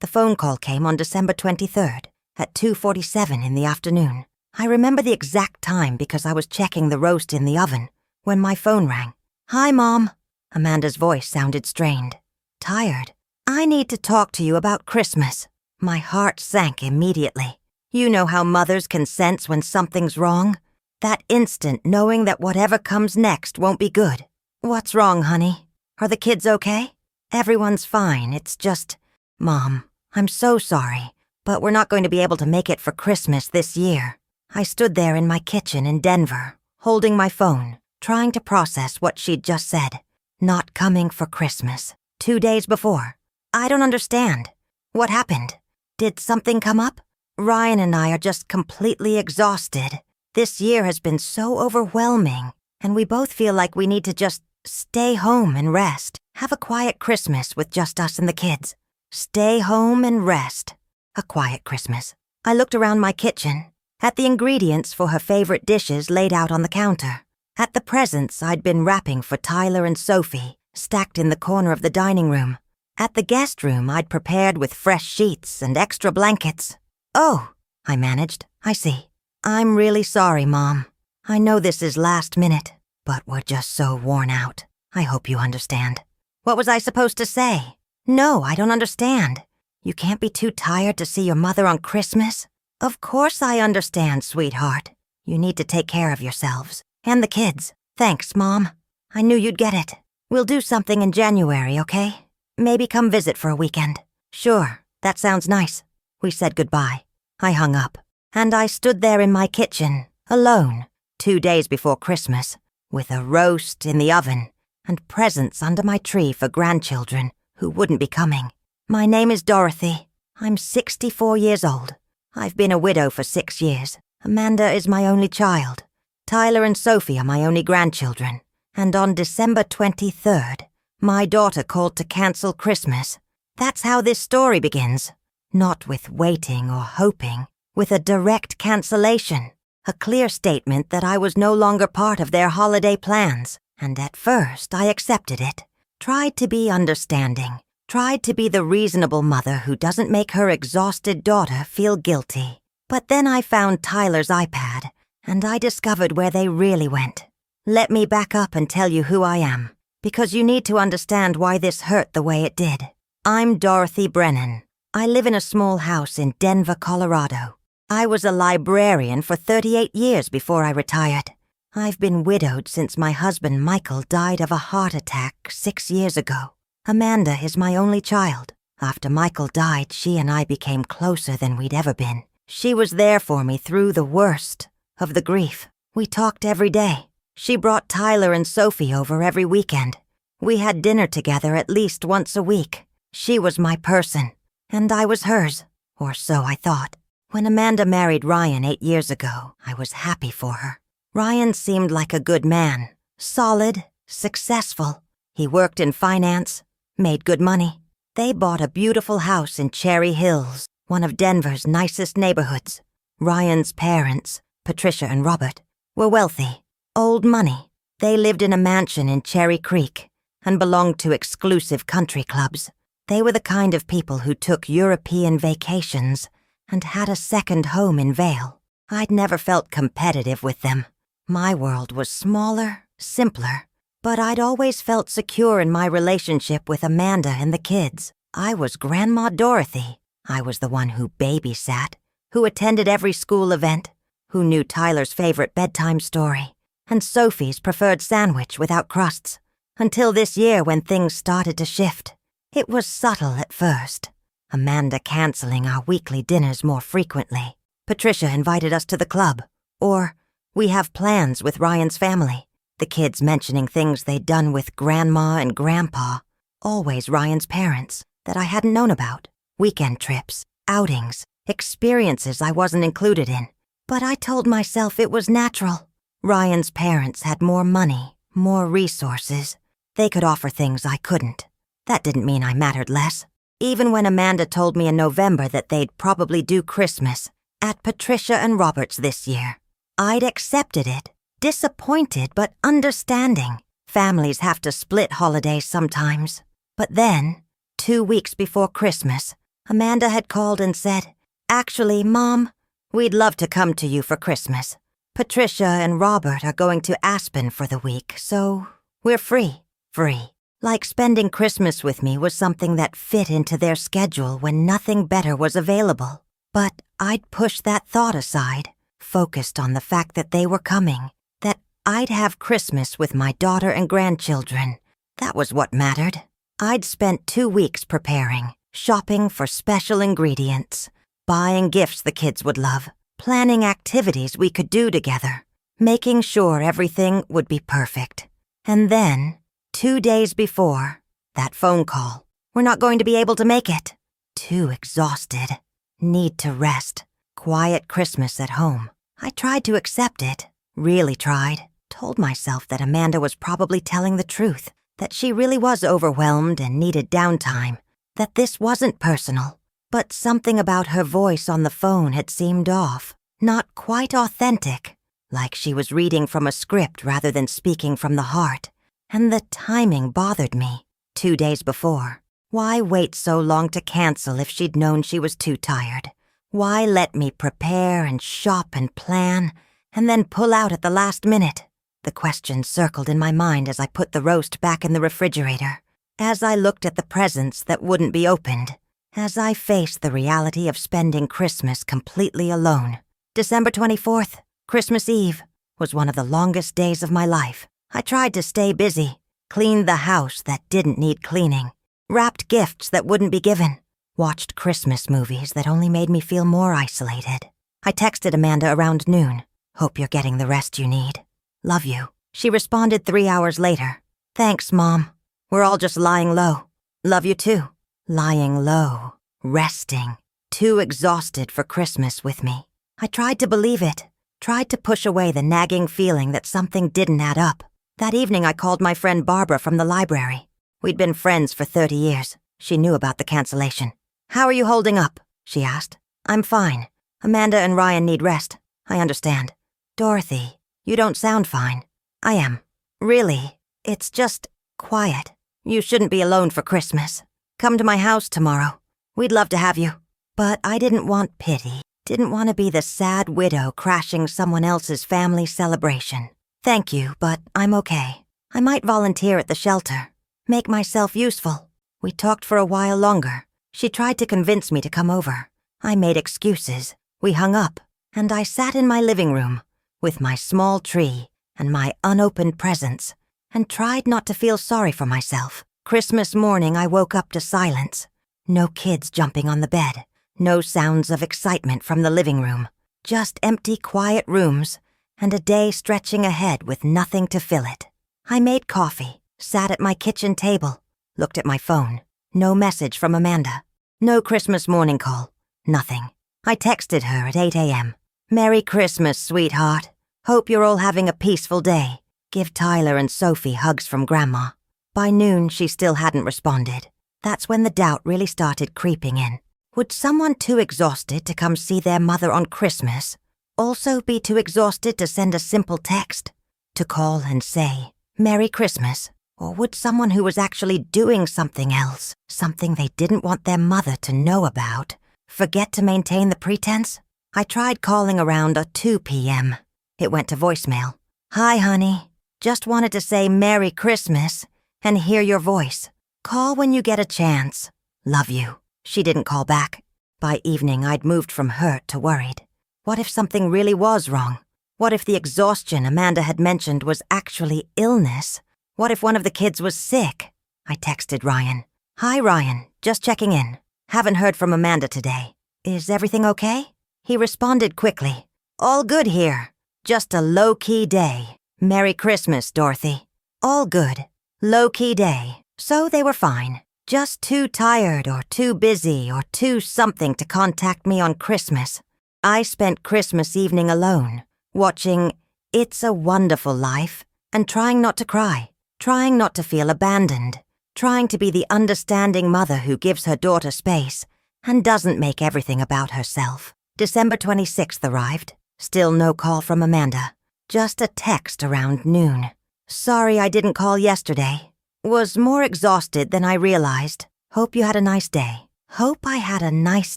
The phone call came on December 23rd at 2:47 in the afternoon. I remember the exact time because I was checking the roast in the oven when my phone rang. "Hi, Mom." Amanda's voice sounded strained. "Tired? I need to talk to you about Christmas." My heart sank immediately. You know how mothers can sense when something's wrong? That instant knowing that whatever comes next won't be good. "What's wrong, honey? Are the kids okay?" "Everyone's fine. It's just, Mom, I'm so sorry, but we're not going to be able to make it for Christmas this year." I stood there in my kitchen in Denver, holding my phone, trying to process what she'd just said. Not coming for Christmas. 2 days before. I don't understand. What happened? Did something come up? Ryan and I are just completely exhausted. This year has been so overwhelming, and we both feel like we need to just stay home and rest. Have a quiet Christmas with just us and the kids. Stay home and rest. A quiet Christmas. I looked around my kitchen, at the ingredients for her favorite dishes laid out on the counter, at the presents I'd been wrapping for Tyler and Sophie, stacked in the corner of the dining room, at the guest room I'd prepared with fresh sheets and extra blankets. "Oh," I managed, "I see. I'm really sorry, Mom. I know this is last minute, but we're just so worn out. I hope you understand." What was I supposed to say? "No, I don't understand. You can't be too tired to see your mother on Christmas?" "Of course I understand, sweetheart. You need to take care of yourselves. And the kids. Thanks, Mom. I knew you'd get it. We'll do something in January, okay? Maybe come visit for a weekend." "Sure, that sounds nice." We said goodbye. I hung up, and I stood there in my kitchen, alone, 2 days before Christmas, with a roast in the oven and presents under my tree for grandchildren who wouldn't be coming. My name is Dorothy. I'm 64 years old. I've been a widow for 6 years. Amanda is my only child. Tyler and Sophie are my only grandchildren. And on December 23rd, my daughter called to cancel Christmas. That's how this story begins. Not with waiting or hoping, with a direct cancellation. A clear statement that I was no longer part of their holiday plans. And at first, I accepted it. Tried to be understanding. Tried to be the reasonable mother who doesn't make her exhausted daughter feel guilty. But then I found Tyler's iPad, and I discovered where they really went. Let me back up and tell you who I am, because you need to understand why this hurt the way it did. I'm Dorothy Brennan. I live in a small house in Denver, Colorado. I was a librarian for 38 years before I retired. I've been widowed since my husband Michael died of a heart attack 6 years ago. Amanda is my only child. After Michael died, she and I became closer than we'd ever been. She was there for me through the worst of the grief. We talked every day. She brought Tyler and Sophie over every weekend. We had dinner together at least once a week. She was my person, and I was hers, or so I thought. When Amanda married Ryan 8 years ago, I was happy for her. Ryan seemed like a good man, solid, successful. He worked in finance, made good money. They bought a beautiful house in Cherry Hills, one of Denver's nicest neighborhoods. Ryan's parents, Patricia and Robert, were wealthy, old money. They lived in a mansion in Cherry Creek and belonged to exclusive country clubs. They were the kind of people who took European vacations and had a second home in Vail. I'd never felt competitive with them. My world was smaller, simpler, but I'd always felt secure in my relationship with Amanda and the kids. I was Grandma Dorothy. I was the one who babysat, who attended every school event, who knew Tyler's favorite bedtime story, and Sophie's preferred sandwich without crusts, until this year when things started to shift. It was subtle at first. Amanda canceling our weekly dinners more frequently. Patricia invited us to the club, or we have plans with Ryan's family. The kids mentioning things they'd done with Grandma and Grandpa, always Ryan's parents, that I hadn't known about. Weekend trips, outings, experiences I wasn't included in. But I told myself it was natural. Ryan's parents had more money, more resources. They could offer things I couldn't. That didn't mean I mattered less. Even when Amanda told me in November that they'd probably do Christmas at Patricia and Robert's this year, I'd accepted it, disappointed but understanding. Families have to split holidays sometimes. But then, 2 weeks before Christmas, Amanda had called and said, "Actually, Mom, we'd love to come to you for Christmas. Patricia and Robert are going to Aspen for the week, so we're free. Free." Like spending Christmas with me was something that fit into their schedule when nothing better was available. But I'd pushed that thought aside, focused on the fact that they were coming, that I'd have Christmas with my daughter and grandchildren. That was what mattered. I'd spent 2 weeks preparing, shopping for special ingredients, buying gifts the kids would love, planning activities we could do together, making sure everything would be perfect. And then, 2 days before, that phone call. "We're not going to be able to make it." Too exhausted. Need to rest. Quiet Christmas at home. I tried to accept it. Really tried. Told myself that Amanda was probably telling the truth, that she really was overwhelmed and needed downtime, that this wasn't personal. But something about her voice on the phone had seemed off, not quite authentic, like she was reading from a script rather than speaking from the heart. And the timing bothered me. 2 days before. Why wait so long to cancel if she'd known she was too tired? Why let me prepare and shop and plan, and then pull out at the last minute? The question circled in my mind as I put the roast back in the refrigerator, as I looked at the presents that wouldn't be opened, as I faced the reality of spending Christmas completely alone. December 24th, Christmas Eve, was one of the longest days of my life. I tried to stay busy, cleaned the house that didn't need cleaning, wrapped gifts that wouldn't be given, watched Christmas movies that only made me feel more isolated. I texted Amanda around noon. "Hope you're getting the rest you need. Love you." She responded 3 hours later. "Thanks, Mom. We're all just lying low. Love you too." Lying low, resting, too exhausted for Christmas with me. I tried to believe it, tried to push away the nagging feeling that something didn't add up. That evening I called my friend Barbara from the library. We'd been friends for 30 years. She knew about the cancellation. "How are you holding up?" she asked. "I'm fine. Amanda and Ryan need rest. I understand." "Dorothy, you don't sound fine." "I am. Really. It's just quiet. You shouldn't be alone for Christmas. Come to my house tomorrow. We'd love to have you." But I didn't want pity. Didn't want to be the sad widow crashing someone else's family celebration. "Thank you, but I'm okay. I might volunteer at the shelter. Make myself useful." We talked for a while longer. She tried to convince me to come over. I made excuses. We hung up, and I sat in my living room with my small tree and my unopened presents and tried not to feel sorry for myself. Christmas morning I woke up to silence. No kids jumping on the bed. No sounds of excitement from the living room. Just empty, quiet rooms and a day stretching ahead with nothing to fill it. I made coffee, sat at my kitchen table, looked at my phone. No message from Amanda. No Christmas morning call. Nothing. I texted her at 8 a.m. "Merry Christmas, sweetheart. Hope you're all having a peaceful day. Give Tyler and Sophie hugs from Grandma." By noon, she still hadn't responded. That's when the doubt really started creeping in. Would someone too exhausted to come see their mother on Christmas also be too exhausted to send a simple text? To call and say, "Merry Christmas"? Or would someone who was actually doing something else, something they didn't want their mother to know about, forget to maintain the pretense? I tried calling around 2 p.m. It went to voicemail. "Hi, honey. Just wanted to say Merry Christmas and hear your voice. Call when you get a chance. Love you." She didn't call back. By evening, I'd moved from hurt to worried. What if something really was wrong? What if the exhaustion Amanda had mentioned was actually illness? What if one of the kids was sick? I texted Ryan. "Hi, Ryan. Just checking in. Haven't heard from Amanda today. Is everything okay?" He responded quickly. "All good here. Just a low-key day. Merry Christmas, Dorothy." All good. Low-key day. So they were fine. Just too tired or too busy or too something to contact me on Christmas. I spent Christmas evening alone, watching It's a Wonderful Life and trying not to cry, trying not to feel abandoned, trying to be the understanding mother who gives her daughter space and doesn't make everything about herself. December 26th arrived. Still no call from Amanda. Just a text around noon. "Sorry I didn't call yesterday. Was more exhausted than I realized. Hope you had a nice day." Hope I had a nice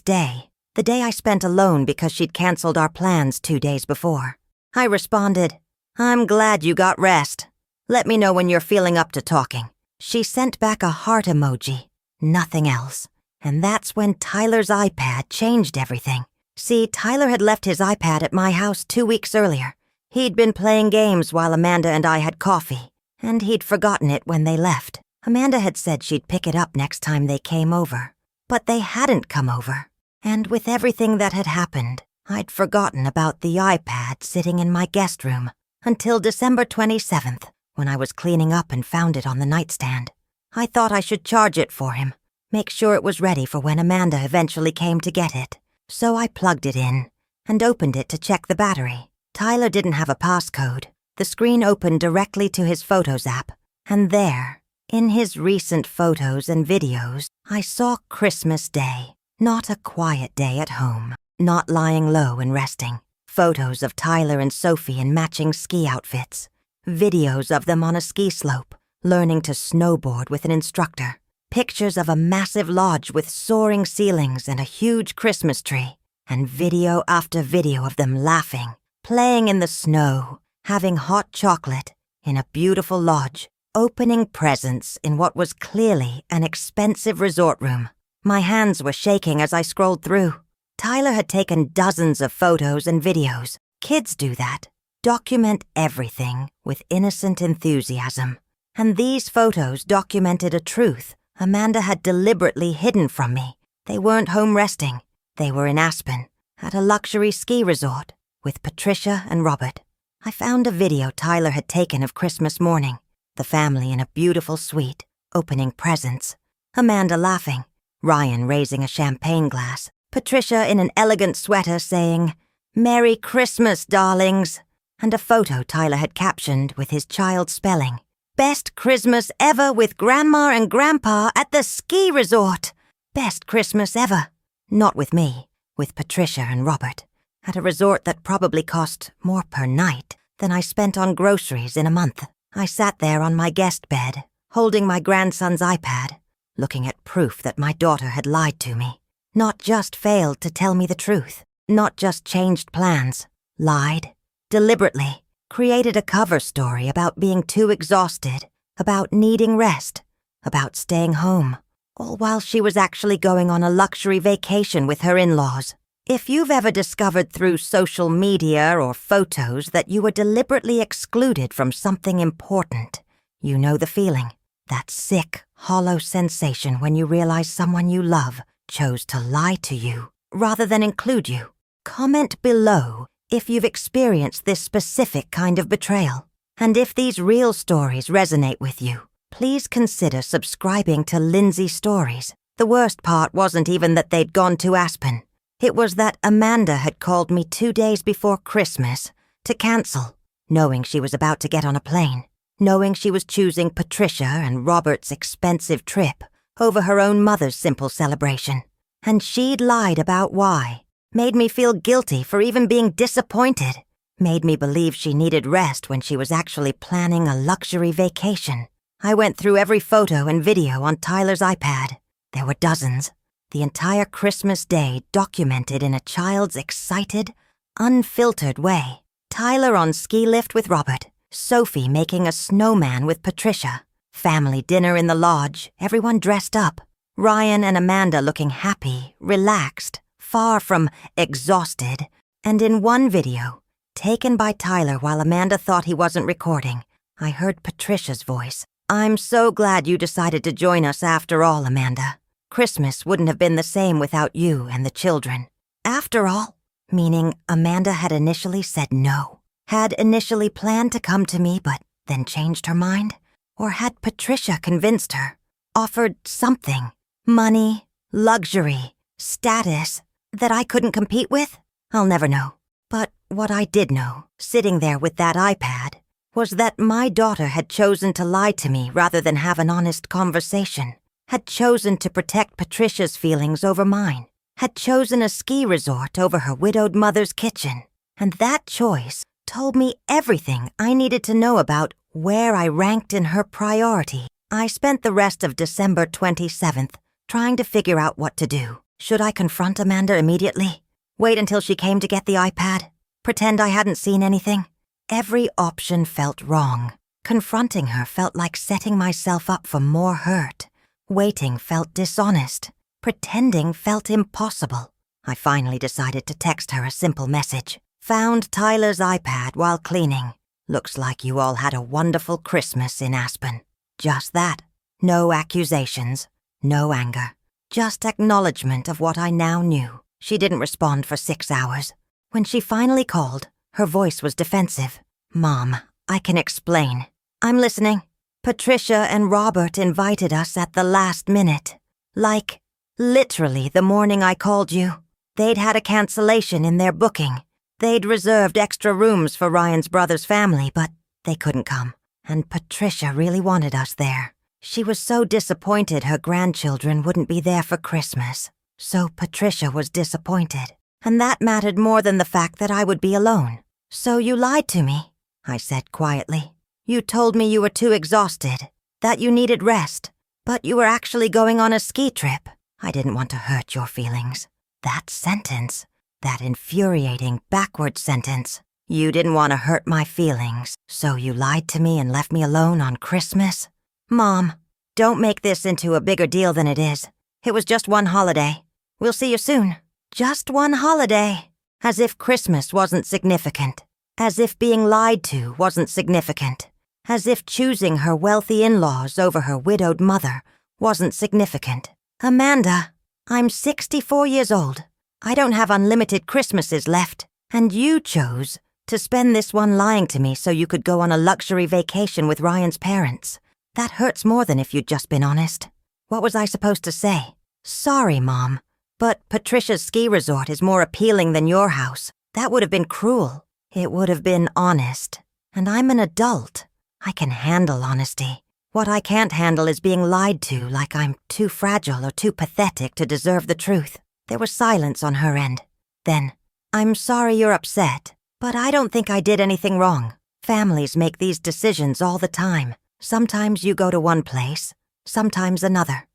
day. The day I spent alone because she'd canceled our plans 2 days before. I responded, I'm glad you got rest. Let me know when you're feeling up to talking. She sent back a heart emoji. Nothing else. And that's when Tyler's iPad changed everything. See, Tyler had left his iPad at my house 2 weeks earlier. He'd been playing games while Amanda and I had coffee, and he'd forgotten it when they left. Amanda had said she'd pick it up next time they came over. But they hadn't come over. And with everything that had happened, I'd forgotten about the iPad sitting in my guest room until December 27th, when I was cleaning up and found it on the nightstand. I thought I should charge it for him, make sure it was ready for when Amanda eventually came to get it. So I plugged it in and opened it to check the battery. Tyler didn't have a passcode. The screen opened directly to his Photos app, and there, in his recent photos and videos, I saw Christmas Day. Not a quiet day at home, not lying low and resting. Photos of Tyler and Sophie in matching ski outfits. Videos of them on a ski slope, learning to snowboard with an instructor. Pictures of a massive lodge with soaring ceilings and a huge Christmas tree. And video after video of them laughing, playing in the snow, having hot chocolate, in a beautiful lodge, opening presents in what was clearly an expensive resort room. My hands were shaking as I scrolled through. Tyler had taken dozens of photos and videos. Kids do that. Document everything with innocent enthusiasm. And these photos documented a truth Amanda had deliberately hidden from me. They weren't home resting. They were in Aspen, at a luxury ski resort, with Patricia and Robert. I found a video Tyler had taken of Christmas morning. The family in a beautiful suite, opening presents. Amanda laughing. Ryan raising a champagne glass. Patricia in an elegant sweater saying, Merry Christmas, darlings. And a photo Tyler had captioned with his child's spelling. Best Christmas ever with Grandma and Grandpa at the ski resort. Best Christmas ever. Not with me, with Patricia and Robert. At a resort that probably cost more per night than I spent on groceries in a month. I sat there on my guest bed, holding my grandson's iPad, looking at proof that my daughter had lied to me. Not just failed to tell me the truth, not just changed plans, lied, deliberately, created a cover story about being too exhausted, about needing rest, about staying home, all while she was actually going on a luxury vacation with her in-laws. If you've ever discovered through social media or photos that you were deliberately excluded from something important, you know the feeling. That sick, hollow sensation when you realize someone you love chose to lie to you rather than include you. Comment below if you've experienced this specific kind of betrayal. And if these real stories resonate with you, please consider subscribing to Lindsay Stories. The worst part wasn't even that they'd gone to Aspen. It was that Amanda had called me 2 days before Christmas to cancel, knowing she was about to get on a plane, knowing she was choosing Patricia and Robert's expensive trip over her own mother's simple celebration. And she'd lied about why, made me feel guilty for even being disappointed, made me believe she needed rest when she was actually planning a luxury vacation. I went through every photo and video on Tyler's iPad. There were dozens. The entire Christmas day documented in a child's excited, unfiltered way. Tyler on ski lift with Robert, Sophie making a snowman with Patricia, family dinner in the lodge, everyone dressed up, Ryan and Amanda looking happy, relaxed, far from exhausted, and in one video, taken by Tyler while Amanda thought he wasn't recording, I heard Patricia's voice. I'm so glad you decided to join us after all, Amanda. Christmas wouldn't have been the same without you and the children. After all, meaning Amanda had initially said no, had initially planned to come to me but then changed her mind? Or had Patricia convinced her, offered something, money, luxury, status, that I couldn't compete with? I'll never know. But what I did know, sitting there with that iPad, was that my daughter had chosen to lie to me rather than have an honest conversation. Had chosen to protect Patricia's feelings over mine, had chosen a ski resort over her widowed mother's kitchen. And that choice told me everything I needed to know about where I ranked in her priority. I spent the rest of December 27th trying to figure out what to do. Should I confront Amanda immediately? Wait until she came to get the iPad? Pretend I hadn't seen anything? Every option felt wrong. Confronting her felt like setting myself up for more hurt. Waiting felt dishonest. Pretending felt impossible. I finally decided to text her a simple message. Found Tyler's iPad while cleaning. Looks like you all had a wonderful Christmas in Aspen. Just that. No accusations. No anger. Just acknowledgement of what I now knew. She didn't respond for 6 hours. When she finally called, her voice was defensive. Mom, I can explain. I'm listening. Patricia and Robert invited us at the last minute. Like, literally the morning I called you. They'd had a cancellation in their booking. They'd reserved extra rooms for Ryan's brother's family, but they couldn't come. And Patricia really wanted us there. She was so disappointed her grandchildren wouldn't be there for Christmas. So Patricia was disappointed. And that mattered more than the fact that I would be alone. So you lied to me, I said quietly. You told me you were too exhausted, that you needed rest, but you were actually going on a ski trip. I didn't want to hurt your feelings. That sentence, that infuriating backward sentence. You didn't want to hurt my feelings, so you lied to me and left me alone on Christmas? Mom, don't make this into a bigger deal than it is. It was just one holiday. We'll see you soon. Just one holiday. As if Christmas wasn't significant. As if being lied to wasn't significant. As if choosing her wealthy in-laws over her widowed mother wasn't significant. Amanda, I'm 64 years old. I don't have unlimited Christmases left, and you chose to spend this one lying to me so you could go on a luxury vacation with Ryan's parents. That hurts more than if you'd just been honest. What was I supposed to say? Sorry, Mom, but Patricia's ski resort is more appealing than your house. That would have been cruel. It would have been honest. And I'm an adult. I can handle honesty. What I can't handle is being lied to like I'm too fragile or too pathetic to deserve the truth. There was silence on her end. Then, I'm sorry you're upset, but I don't think I did anything wrong. Families make these decisions all the time. Sometimes you go to one place, sometimes another.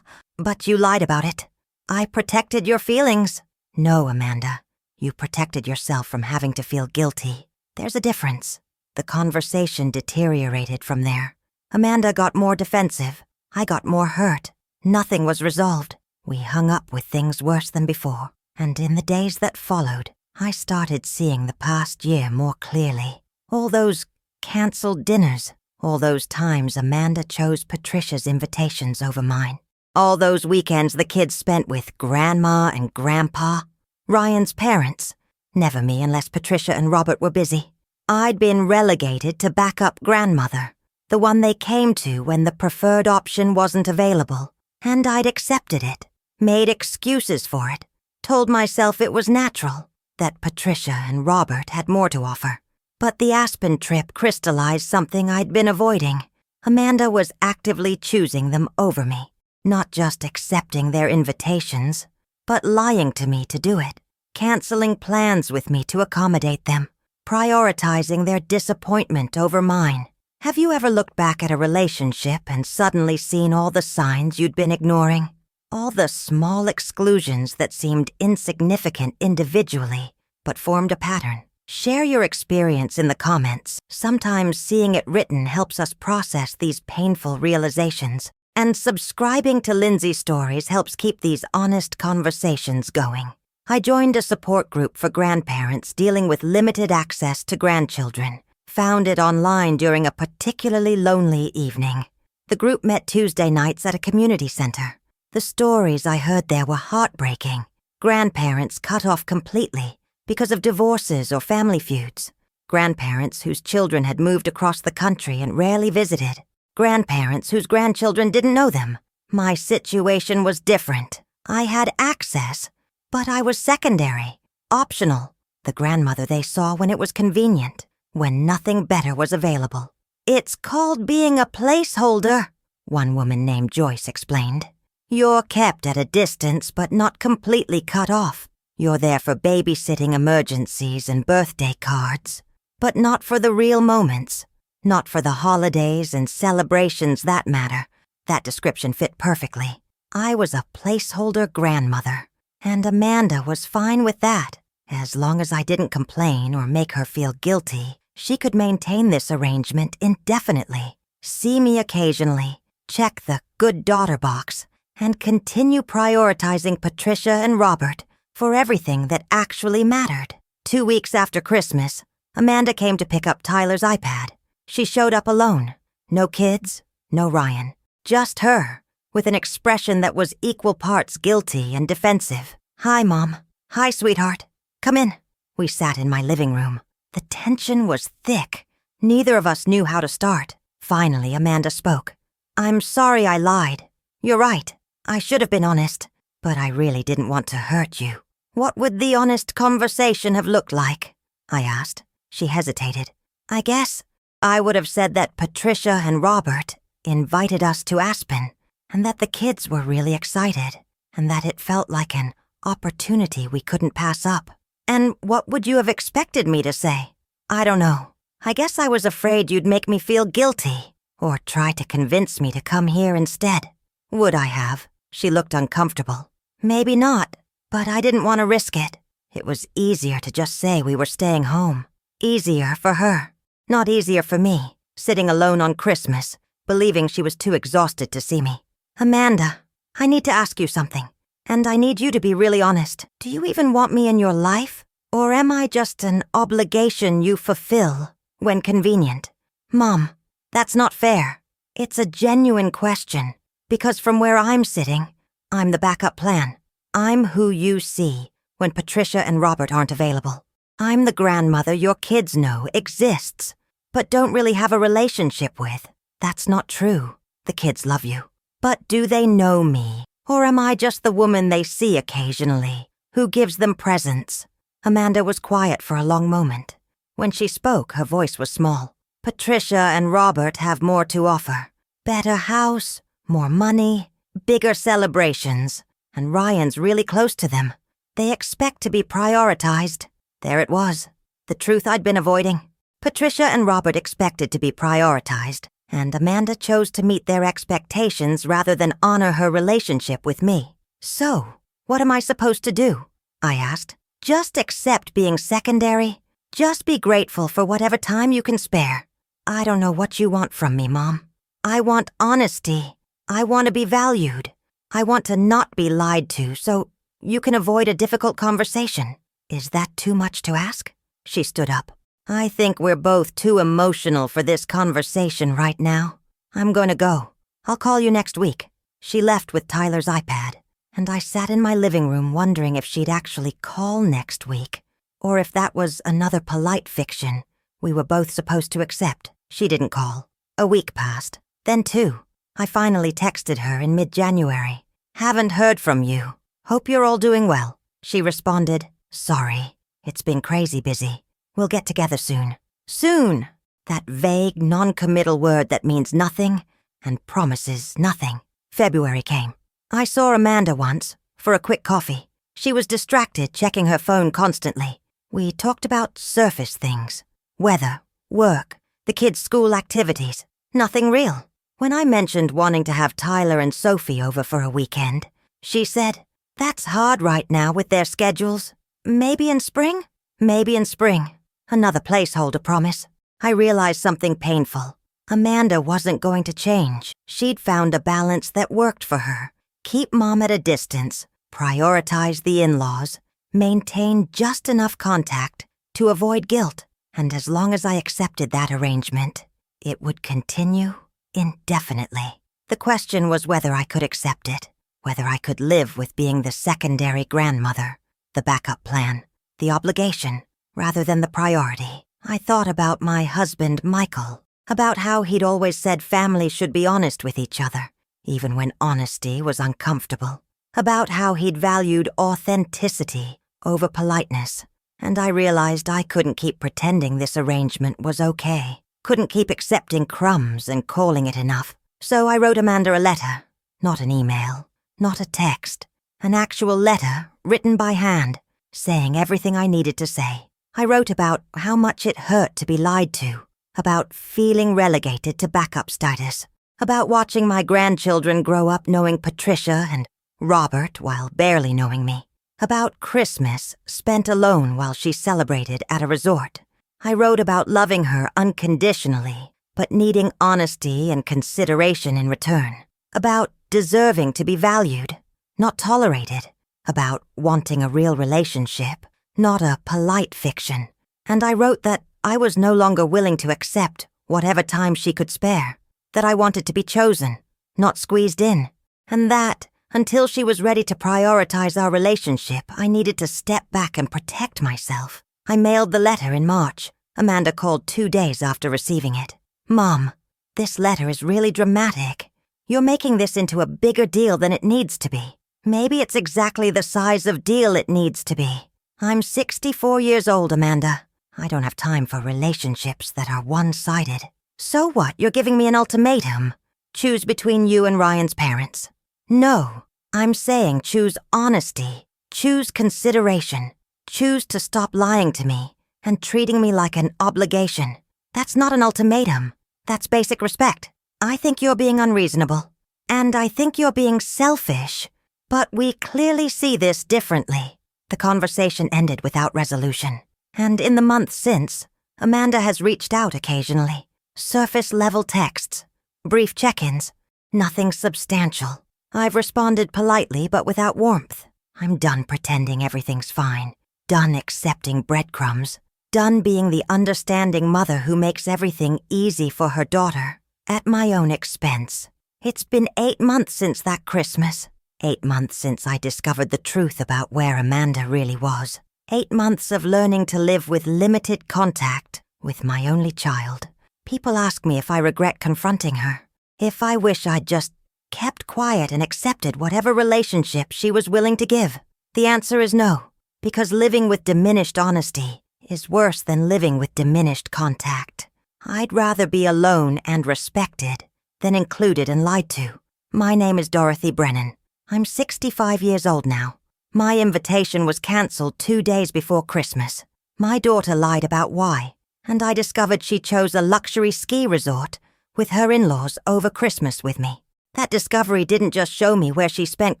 But you lied about it. I protected your feelings. No, Amanda. You protected yourself from having to feel guilty. There's a difference. The conversation deteriorated from there. Amanda got more defensive. I got more hurt. Nothing was resolved. We hung up with things worse than before. And in the days that followed, I started seeing the past year more clearly. All those canceled dinners. All those times Amanda chose Patricia's invitations over mine. All those weekends the kids spent with Grandma and Grandpa. Ryan's parents. Never me unless Patricia and Robert were busy. I'd been relegated to backup grandmother, the one they came to when the preferred option wasn't available, and I'd accepted it, made excuses for it, told myself it was natural, that Patricia and Robert had more to offer. But the Aspen trip crystallized something I'd been avoiding. Amanda was actively choosing them over me, not just accepting their invitations, but lying to me to do it, canceling plans with me to accommodate them. Prioritizing their disappointment over mine. Have you ever looked back at a relationship and suddenly seen all the signs you'd been ignoring? All the small exclusions that seemed insignificant individually, but formed a pattern. Share your experience in the comments. Sometimes seeing it written helps us process these painful realizations. And subscribing to Lindsay Stories helps keep these honest conversations going. I joined a support group for grandparents dealing with limited access to grandchildren. Found it online during a particularly lonely evening. The group met Tuesday nights at a community center. The stories I heard there were heartbreaking. Grandparents cut off completely because of divorces or family feuds. Grandparents whose children had moved across the country and rarely visited. Grandparents whose grandchildren didn't know them. My situation was different. I had access. But I was secondary, optional, the grandmother they saw when it was convenient, when nothing better was available. It's called being a placeholder, one woman named Joyce explained. You're kept at a distance but not completely cut off. You're there for babysitting emergencies and birthday cards, but not for the real moments, not for the holidays and celebrations that matter. That description fit perfectly. I was a placeholder grandmother, and Amanda was fine with that. As long as I didn't complain or make her feel guilty, she could maintain this arrangement indefinitely. See me occasionally, check the good daughter box, and continue prioritizing Patricia and Robert for everything that actually mattered. 2 weeks after Christmas, Amanda came to pick up Tyler's iPad. She showed up alone. No kids, no Ryan. Just her, with an expression that was equal parts guilty and defensive. "Hi, Mom. Hi, sweetheart. Come in." We sat in my living room. The tension was thick. Neither of us knew how to start. Finally, Amanda spoke. "I'm sorry I lied. You're right. I should have been honest, but I really didn't want to hurt you." "What would the honest conversation have looked like?" I asked. She hesitated. "I guess I would have said that Patricia and Robert invited us to Aspen, and that the kids were really excited, and that it felt like an opportunity we couldn't pass up." "And what would you have expected me to say?" "I don't know. I guess I was afraid you'd make me feel guilty, or try to convince me to come here instead." "Would I have?" She looked uncomfortable. "Maybe not, but I didn't want to risk it. It was easier to just say we were staying home. Easier for her. Not easier for me, sitting alone on Christmas, believing she was too exhausted to see me. "Amanda, I need to ask you something, and I need you to be really honest. Do you even want me in your life, or am I just an obligation you fulfill when convenient?" "Mom, that's not fair. It's a genuine question, because from where I'm sitting, I'm the backup plan. I'm who you see when Patricia and Robert aren't available. I'm the grandmother your kids know exists, but don't really have a relationship with. That's not true. The kids love you. But do they know me, or am I just the woman they see occasionally, who gives them presents?" Amanda was quiet for a long moment. When she spoke, her voice was small. "Patricia and Robert have more to offer. Better house, more money, bigger celebrations, and Ryan's really close to them. They expect to be prioritized." There it was, the truth I'd been avoiding. Patricia and Robert expected to be prioritized, and Amanda chose to meet their expectations rather than honor her relationship with me. "So, what am I supposed to do?" I asked. "Just accept being secondary? Just be grateful for whatever time you can spare?" "I don't know what you want from me, Mom. I want honesty. I want to be valued. I want to not be lied to so you can avoid a difficult conversation. Is that too much to ask?" She stood up. "I think we're both too emotional for this conversation right now. I'm going to go. I'll call you next week." She left with Tyler's iPad, and I sat in my living room wondering if she'd actually call next week, or if that was another polite fiction we were both supposed to accept. She didn't call. A week passed, then 2. I finally texted her in mid-January. "Haven't heard from you. Hope you're all doing well." She responded, "Sorry, it's been crazy busy. We'll get together soon." Soon! That vague, non-committal word that means nothing and promises nothing. February came. I saw Amanda once, for a quick coffee. She was distracted, checking her phone constantly. We talked about surface things. Weather, work, the kids' school activities. Nothing real. When I mentioned wanting to have Tyler and Sophie over for a weekend, she said, "That's hard right now with their schedules. Maybe in spring?" Maybe in spring. Another placeholder promise. I realized something painful. Amanda wasn't going to change. She'd found a balance that worked for her. Keep Mom at a distance, prioritize the in-laws, maintain just enough contact to avoid guilt. And as long as I accepted that arrangement, it would continue indefinitely. The question was whether I could accept it, whether I could live with being the secondary grandmother, the backup plan, the obligation, rather than the priority. I thought about my husband, Michael, about how he'd always said families should be honest with each other, even when honesty was uncomfortable, about how he'd valued authenticity over politeness, and I realized I couldn't keep pretending this arrangement was okay, couldn't keep accepting crumbs and calling it enough. So I wrote Amanda a letter, not an email, not a text, an actual letter written by hand, saying everything I needed to say. I wrote about how much it hurt to be lied to, about feeling relegated to backup status, About watching my grandchildren grow up knowing Patricia and Robert while barely knowing me. About Christmas spent alone while she celebrated at a resort. I wrote about loving her unconditionally, but needing honesty and consideration in return. About deserving to be valued, not tolerated. About wanting a real relationship, not a polite fiction. And I wrote that I was no longer willing to accept whatever time she could spare. That I wanted to be chosen, not squeezed in. And that, until she was ready to prioritize our relationship, I needed to step back and protect myself. I mailed the letter in March. Amanda called 2 days after receiving it. "Mom, this letter is really dramatic. You're making this into a bigger deal than it needs to be. Maybe it's exactly the size of deal it needs to be. I'm 64 years old, Amanda. I don't have time for relationships that are one-sided. So what? You're giving me an ultimatum? Choose between you and Ryan's parents. No, I'm saying choose honesty, choose consideration, choose to stop lying to me and treating me like an obligation. That's not an ultimatum. That's basic respect. I think you're being unreasonable. And I think you're being selfish. But we clearly see this differently." The conversation ended without resolution. And in the months since, Amanda has reached out occasionally. Surface-level texts, brief check-ins, nothing substantial. I've responded politely but without warmth. I'm done pretending everything's fine. Done accepting breadcrumbs. Done being the understanding mother who makes everything easy for her daughter, at my own expense. It's been 8 months since that Christmas. 8 months since I discovered the truth about where Amanda really was. 8 months of learning to live with limited contact with my only child. People ask me if I regret confronting her, if I wish I'd just kept quiet and accepted whatever relationship she was willing to give. The answer is no, because living with diminished honesty is worse than living with diminished contact. I'd rather be alone and respected than included and lied to. My name is Dorothy Brennan. I'm 65 years old now. My invitation was canceled 2 days before Christmas. My daughter lied about why, and I discovered she chose a luxury ski resort with her in-laws over Christmas with me. That discovery didn't just show me where she spent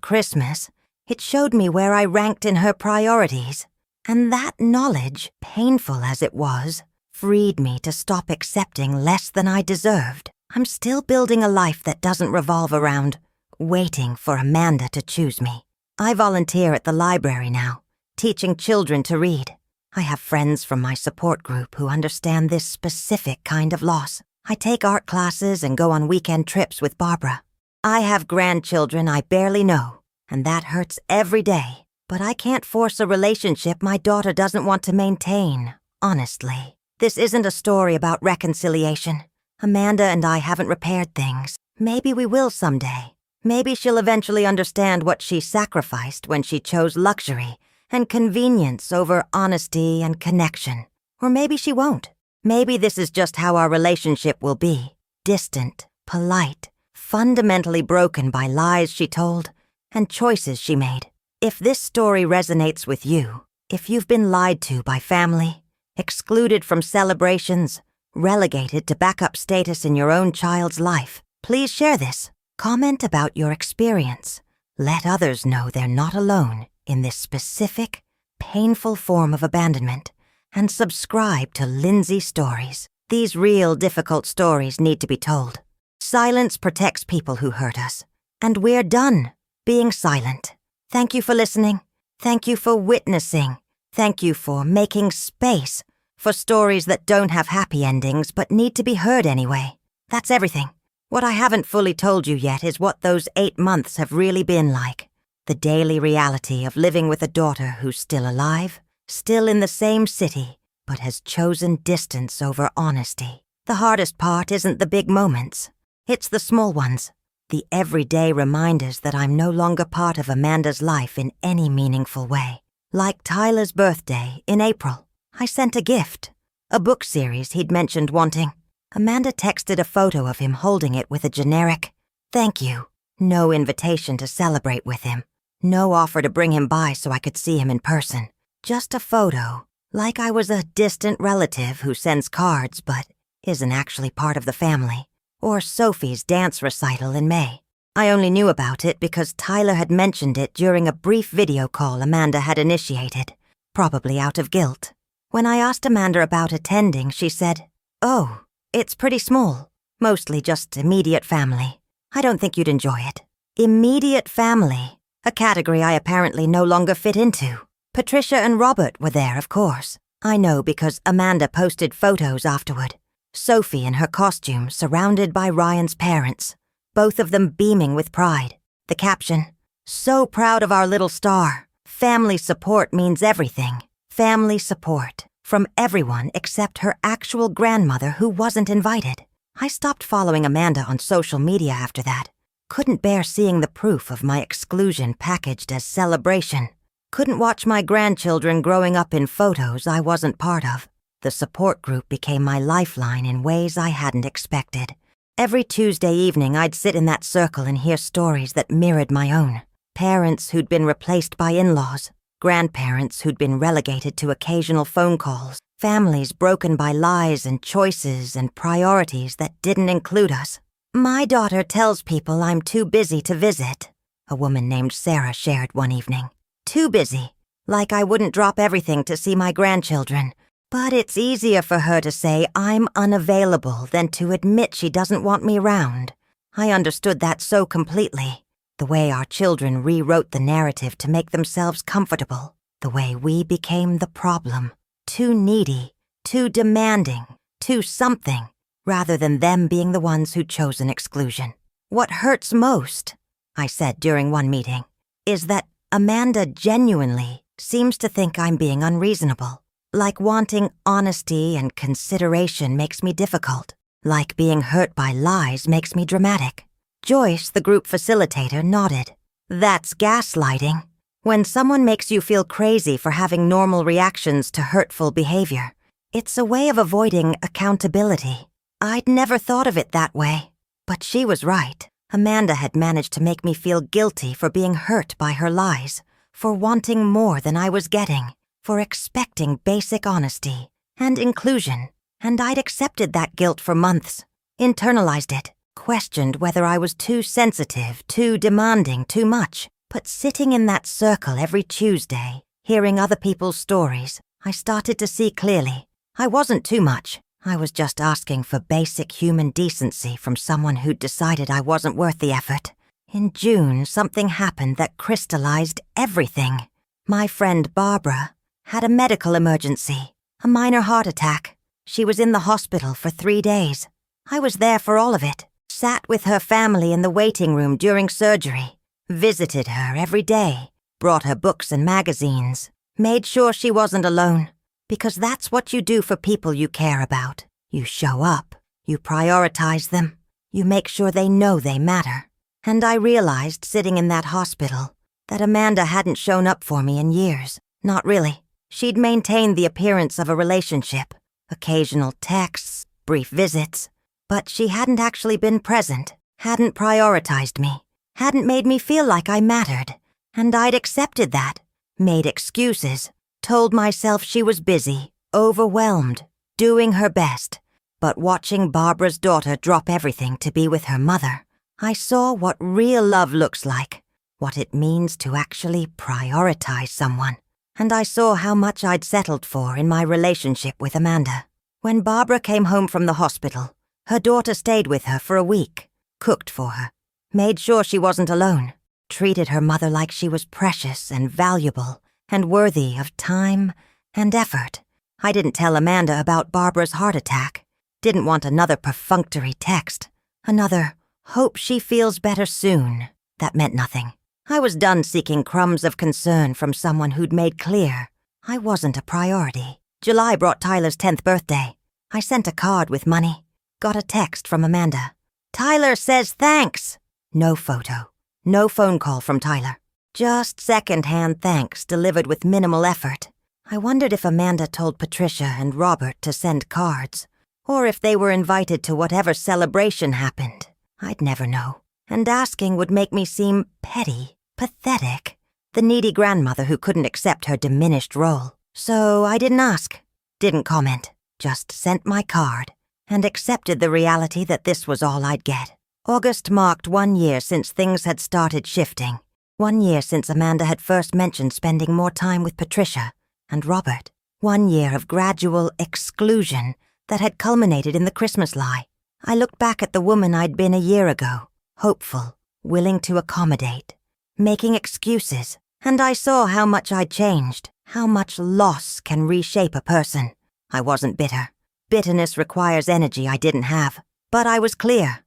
Christmas, it showed me where I ranked in her priorities. And that knowledge, painful as it was, freed me to stop accepting less than I deserved. I'm still building a life that doesn't revolve around waiting for Amanda to choose me. I volunteer at the library now, teaching children to read. I have friends from my support group who understand this specific kind of loss. I take art classes and go on weekend trips with Barbara. I have grandchildren I barely know, and that hurts every day. But I can't force a relationship my daughter doesn't want to maintain, honestly. This isn't a story about reconciliation. Amanda and I haven't repaired things. Maybe we will someday. Maybe she'll eventually understand what she sacrificed when she chose luxury and convenience over honesty and connection. Or maybe she won't. Maybe this is just how our relationship will be. Distant, polite, fundamentally broken by lies she told and choices she made. If this story resonates with you, if you've been lied to by family, excluded from celebrations, relegated to backup status in your own child's life, please share this. Comment about your experience. Let others know they're not alone in this specific, painful form of abandonment. And subscribe to Lindsay Stories. These real, difficult stories need to be told. Silence protects people who hurt us. And we're done being silent. Thank you for listening. Thank you for witnessing. Thank you for making space for stories that don't have happy endings but need to be heard anyway. That's everything. What I haven't fully told you yet is what those 8 months have really been like. The daily reality of living with a daughter who's still alive, still in the same city, but has chosen distance over honesty. The hardest part isn't the big moments. It's the small ones. The everyday reminders that I'm no longer part of Amanda's life in any meaningful way. Like Tyler's birthday in April. I sent a gift. A book series he'd mentioned wanting. Amanda texted a photo of him holding it with a generic, "Thank you." No invitation to celebrate with him. No offer to bring him by so I could see him in person. Just a photo, like I was a distant relative who sends cards but isn't actually part of the family. or Sophie's dance recital in May. I only knew about it because Tyler had mentioned it during a brief video call Amanda had initiated, probably out of guilt. When I asked Amanda about attending, she said, "Oh, it's pretty small, mostly just immediate family. I don't think you'd enjoy it." Immediate family, a category I apparently no longer fit into. Patricia and Robert were there, of course. I know because Amanda posted photos afterward. Sophie in her costume, surrounded by Ryan's parents, both of them beaming with pride. The caption, "So proud of our little star. Family support means everything. Family support from everyone except her actual grandmother who wasn't invited." I stopped following Amanda on social media after that. Couldn't bear seeing the proof of my exclusion packaged as celebration. Couldn't watch my grandchildren growing up in photos I wasn't part of. The support group became my lifeline in ways I hadn't expected. Every Tuesday evening, I'd sit in that circle and hear stories that mirrored my own. Parents who'd been replaced by in-laws, grandparents who'd been relegated to occasional phone calls, families broken by lies and choices and priorities that didn't include us. "My daughter tells people I'm too busy to visit," a woman named Sarah shared one evening. "Too busy, like I wouldn't drop everything to see my grandchildren. But it's easier for her to say I'm unavailable than to admit she doesn't want me around." I understood that so completely. The way our children rewrote the narrative to make themselves comfortable. The way we became the problem. Too needy, too demanding, too something, rather than them being the ones who chose an exclusion. "What hurts most," I said during one meeting, "is that Amanda genuinely seems to think I'm being unreasonable. Like wanting honesty and consideration makes me difficult. Like being hurt by lies makes me dramatic." Joyce, the group facilitator, nodded. "That's gaslighting. When someone makes you feel crazy for having normal reactions to hurtful behavior. It's a way of avoiding accountability. I'd never thought of it that way. But she was right. Amanda had managed to make me feel guilty for being hurt by her lies, for wanting more than I was getting, for expecting basic honesty and inclusion, and I'd accepted that guilt for months, internalized it, questioned whether I was too sensitive, too demanding, too much. But sitting in that circle every Tuesday, hearing other people's stories, I started to see clearly. I wasn't too much. I was just asking for basic human decency from someone who'd decided I wasn't worth the effort. In June, something happened that crystallized everything. My friend Barbara had a medical emergency, a minor heart attack. She was in the hospital for 3 days. I was there for all of it, sat with her family in the waiting room during surgery, visited her every day, brought her books and magazines, made sure she wasn't alone. Because that's what you do for people you care about. You show up, you prioritize them, you make sure they know they matter. And I realized, sitting in that hospital, that Amanda hadn't shown up for me in years. Not really. She'd maintained the appearance of a relationship, occasional texts, brief visits, but she hadn't actually been present, hadn't prioritized me, hadn't made me feel like I mattered. And I'd accepted that, made excuses, told myself she was busy, overwhelmed, doing her best. But watching Barbara's daughter drop everything to be with her mother, I saw what real love looks like, what it means to actually prioritize someone. And I saw how much I'd settled for in my relationship with Amanda. When Barbara came home from the hospital, her daughter stayed with her for a week, cooked for her, made sure she wasn't alone, treated her mother like she was precious and valuable, and worthy of time and effort. I didn't tell Amanda about Barbara's heart attack. Didn't want another perfunctory text. Another, "hope she feels better soon." That meant nothing. I was done seeking crumbs of concern from someone who'd made clear I wasn't a priority. July brought Tyler's 10th birthday. I sent a card with money. Got a text from Amanda. "Tyler says thanks." No photo. No phone call from Tyler. Just second-hand thanks delivered with minimal effort. I wondered if Amanda told Patricia and Robert to send cards, or if they were invited to whatever celebration happened. I'd never know. And asking would make me seem petty, pathetic, the needy grandmother who couldn't accept her diminished role. So I didn't ask, didn't comment, just sent my card. and accepted the reality that this was all I'd get. August marked 1 year since things had started shifting. 1 year since Amanda had first mentioned spending more time with Patricia and Robert. 1 year of gradual exclusion that had culminated in the Christmas lie. I looked back at the woman I'd been a year ago, hopeful, willing to accommodate, making excuses, and I saw how much I'd changed, how much loss can reshape a person. I wasn't bitter. Bitterness requires energy I didn't have. But I was clear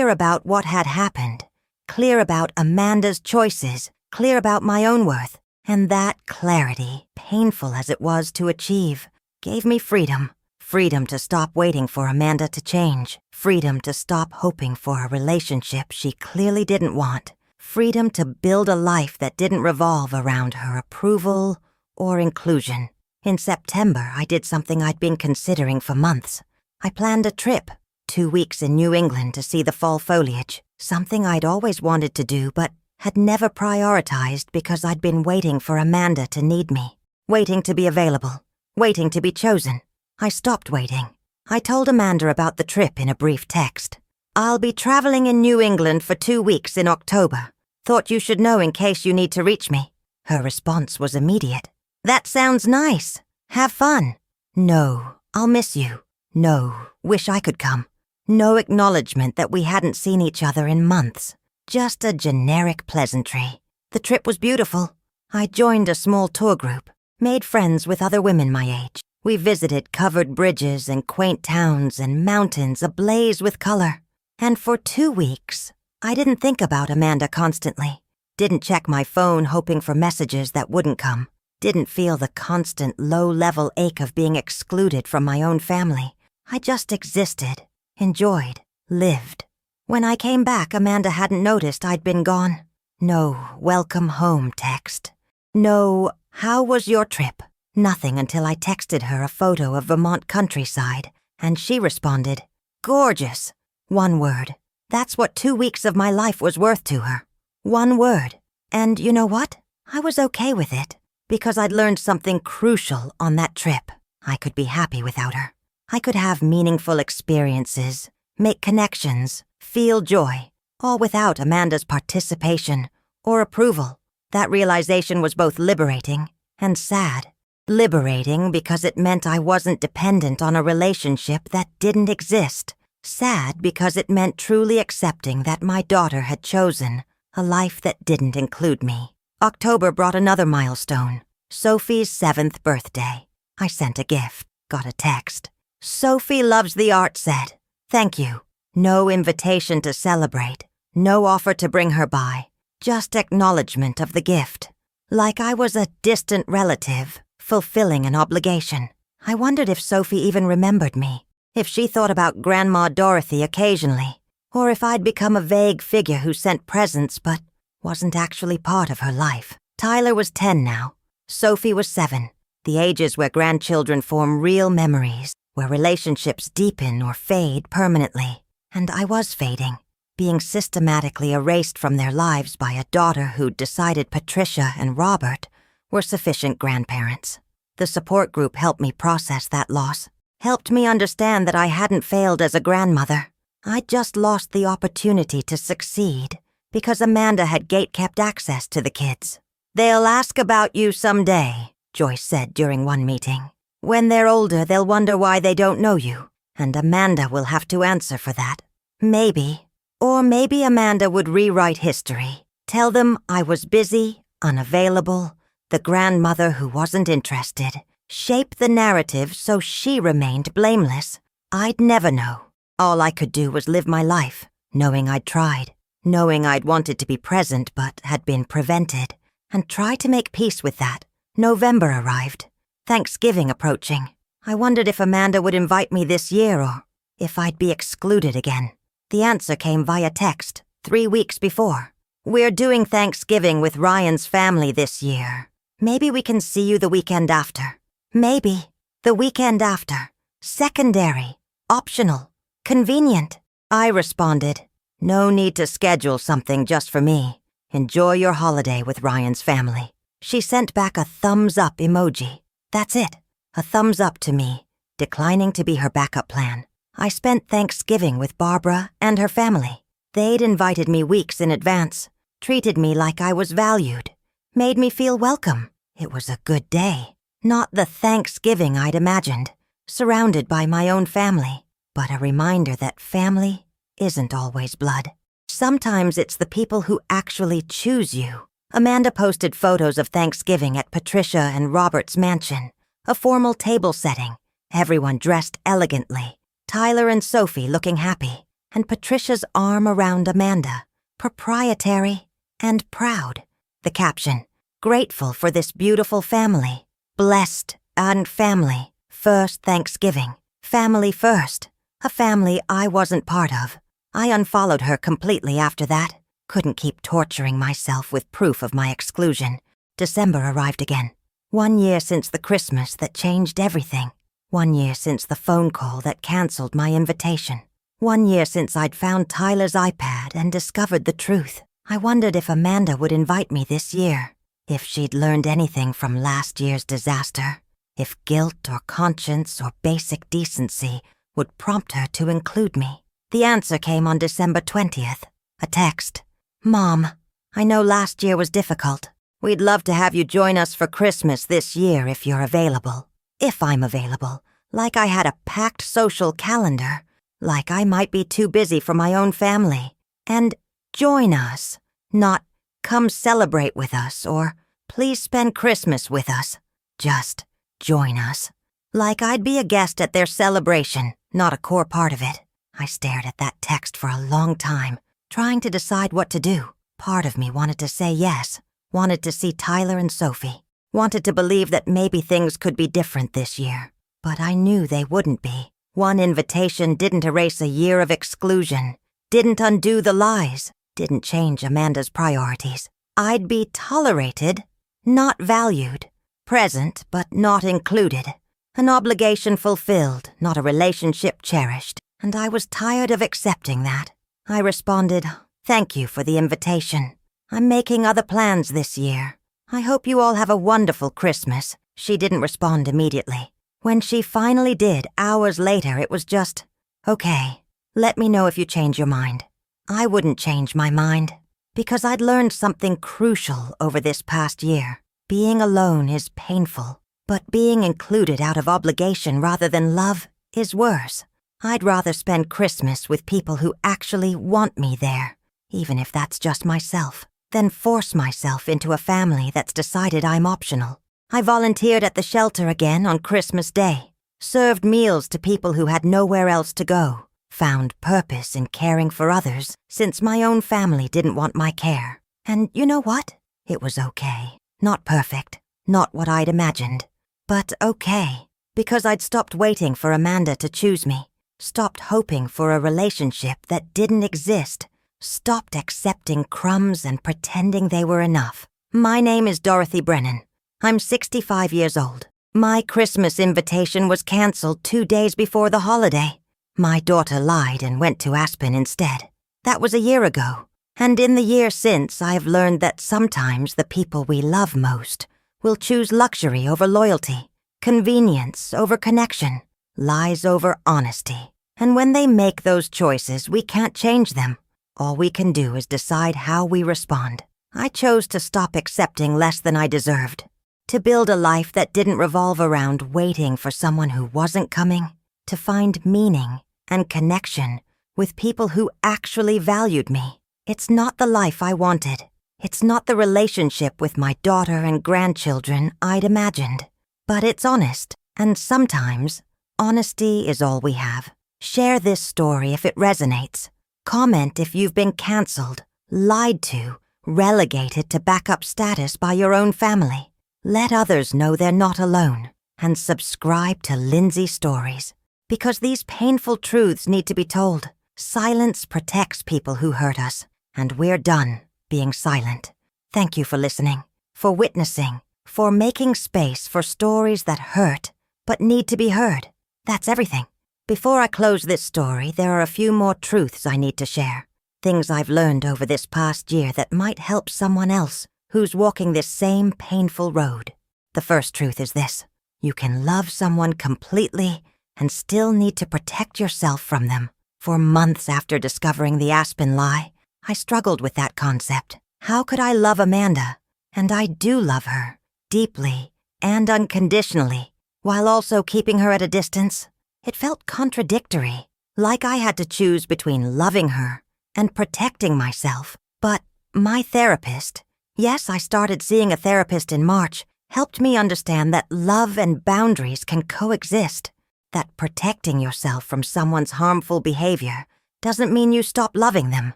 about what had happened, clear about Amanda's choices, clear about my own worth. And that clarity, painful as it was to achieve, gave me freedom. Freedom to stop waiting for Amanda to change. Freedom to stop hoping for a relationship she clearly didn't want. Freedom to build a life that didn't revolve around her approval or inclusion. In September, I did something I'd been considering for months. I planned a trip, 2 weeks in New England to see the fall foliage, something I'd always wanted to do but had never prioritized because I'd been waiting for Amanda to need me, waiting to be available, waiting to be chosen. I stopped waiting. I told Amanda about the trip in a brief text. "I'll be traveling in New England for 2 weeks in October. Thought you should know in case you need to reach me." Her response was immediate. "That sounds nice. Have fun." No, "I'll miss you." No, "Wish I could come." No acknowledgement that we hadn't seen each other in months. Just a generic pleasantry. The trip was beautiful. I joined a small tour group, made friends with other women my age. We visited covered bridges and quaint towns and mountains ablaze with color. And for 2 weeks, I didn't think about Amanda constantly. Didn't check my phone hoping for messages that wouldn't come. Didn't feel the constant low-level ache of being excluded from my own family. I just existed, enjoyed, lived. When I came back, Amanda hadn't noticed I'd been gone. No "welcome home" text. No "how was your trip?" Nothing until I texted her a photo of Vermont countryside, and she responded, "Gorgeous." 1 word. That's what 2 weeks of my life was worth to her. 1 word. And you know what? I was okay with it, because I'd learned something crucial on that trip. I could be happy without her. I could have meaningful experiences, make connections, feel joy, all without Amanda's participation or approval. That realization was both liberating and sad. Liberating because it meant I wasn't dependent on a relationship that didn't exist. Sad because it meant truly accepting that my daughter had chosen a life that didn't include me. October brought another milestone, Sophie's 7th birthday. I sent a gift, got a text. "Sophie loves the art set. Thank you." No invitation to celebrate, no offer to bring her by, just acknowledgement of the gift. Like I was a distant relative, fulfilling an obligation. I wondered if Sophie even remembered me, if she thought about Grandma Dorothy occasionally, or if I'd become a vague figure who sent presents but wasn't actually part of her life. Tyler was 10 now. Sophie was 7, the ages where grandchildren form real memories, where relationships deepen or fade permanently. And I was fading, being systematically erased from their lives by a daughter who'd decided Patricia and Robert were sufficient grandparents. The support group helped me process that loss, helped me understand that I hadn't failed as a grandmother. I'd just lost the opportunity to succeed because Amanda had gate-kept access to the kids. "They'll ask about you someday," Joyce said during one meeting. "When they're older, they'll wonder why they don't know you, and Amanda will have to answer for that." Maybe. Or maybe Amanda would rewrite history, tell them I was busy, unavailable, the grandmother who wasn't interested, shape the narrative so she remained blameless. I'd never know. All I could do was live my life, knowing I'd tried, knowing I'd wanted to be present but had been prevented, and try to make peace with that. November arrived, Thanksgiving approaching. I wondered if Amanda would invite me this year or if I'd be excluded again. The answer came via text, 3 weeks before. "We're doing Thanksgiving with Ryan's family this year. Maybe we can see you the weekend after." Maybe. The weekend after. Secondary. Optional. Convenient. I responded, "No need to schedule something just for me. Enjoy your holiday with Ryan's family." She sent back a thumbs-up emoji. That's it. A thumbs up to me, declining to be her backup plan. I spent Thanksgiving with Barbara and her family. They'd invited me weeks in advance, treated me like I was valued, made me feel welcome. It was a good day. Not the Thanksgiving I'd imagined, surrounded by my own family, but a reminder that family isn't always blood. Sometimes it's the people who actually choose you. Amanda posted photos of Thanksgiving at Patricia and Robert's mansion, a formal table setting, everyone dressed elegantly, Tyler and Sophie looking happy, and Patricia's arm around Amanda, proprietary and proud. The caption, "Grateful for this beautiful family, blessed and family, first Thanksgiving, family first, a family I wasn't part of." I unfollowed her completely after that. Couldn't keep torturing myself with proof of my exclusion. December arrived again. 1 year since the Christmas that changed everything. 1 year since the phone call that canceled my invitation. 1 year since I'd found Tyler's iPad and discovered the truth. I wondered if Amanda would invite me this year, if she'd learned anything from last year's disaster, if guilt or conscience or basic decency would prompt her to include me. The answer came on December 20th, a text. "Mom, I know last year was difficult. We'd love to have you join us for Christmas this year if you're available. If I'm available, like I had a packed social calendar, like I might be too busy for my own family. And join us, not come celebrate with us or please spend Christmas with us. Just join us. Like I'd be a guest at their celebration, not a core part of it." I stared at that text for a long time, trying to decide what to do. Part of me wanted to say yes, wanted to see Tyler and Sophie, wanted to believe that maybe things could be different this year. But I knew they wouldn't be. One invitation didn't erase a year of exclusion, didn't undo the lies, didn't change Amanda's priorities. I'd be tolerated, not valued, present but not included, an obligation fulfilled, not a relationship cherished, and I was tired of accepting that. I responded, "Thank you for the invitation. I'm making other plans this year. I hope you all have a wonderful Christmas." She didn't respond immediately. When she finally did, hours later, it was just, "Okay, let me know if you change your mind." I wouldn't change my mind, because I'd learned something crucial over this past year. Being alone is painful, but being included out of obligation rather than love is worse. I'd rather spend Christmas with people who actually want me there, even if that's just myself, than force myself into a family that's decided I'm optional. I volunteered at the shelter again on Christmas Day, served meals to people who had nowhere else to go, found purpose in caring for others since my own family didn't want my care. And you know what? It was okay. Not perfect, not what I'd imagined, but okay, because I'd stopped waiting for Amanda to choose me. Stopped hoping for a relationship that didn't exist. Stopped accepting crumbs and pretending they were enough. My name is Dorothy Brennan. I'm 65 years old. My Christmas invitation was canceled 2 days before the holiday. My daughter lied and went to Aspen instead. That was a year ago. And in the year since, I've learned that sometimes the people we love most will choose luxury over loyalty, convenience over connection, lies over honesty. And when they make those choices, we can't change them. All we can do is decide how we respond. I chose to stop accepting less than I deserved, to build a life that didn't revolve around waiting for someone who wasn't coming, to find meaning and connection with people who actually valued me. It's not the life I wanted. It's not the relationship with my daughter and grandchildren I'd imagined. But it's honest, and sometimes honesty is all we have. Share this story if it resonates. Comment if you've been canceled, lied to, relegated to backup status by your own family. Let others know they're not alone. And subscribe to Lindsay Stories. Because these painful truths need to be told. Silence protects people who hurt us. And we're done being silent. Thank you for listening, for witnessing, for making space for stories that hurt but need to be heard. That's everything. Before I close this story, there are a few more truths I need to share. Things I've learned over this past year that might help someone else who's walking this same painful road. The first truth is this: you can love someone completely and still need to protect yourself from them. For months after discovering the Aspen lie, I struggled with that concept. How could I love Amanda? And I do love her, deeply and unconditionally, while also keeping her at a distance. It felt contradictory, like I had to choose between loving her and protecting myself. But my therapist, yes, I started seeing a therapist in March, helped me understand that love and boundaries can coexist, that protecting yourself from someone's harmful behavior doesn't mean you stop loving them.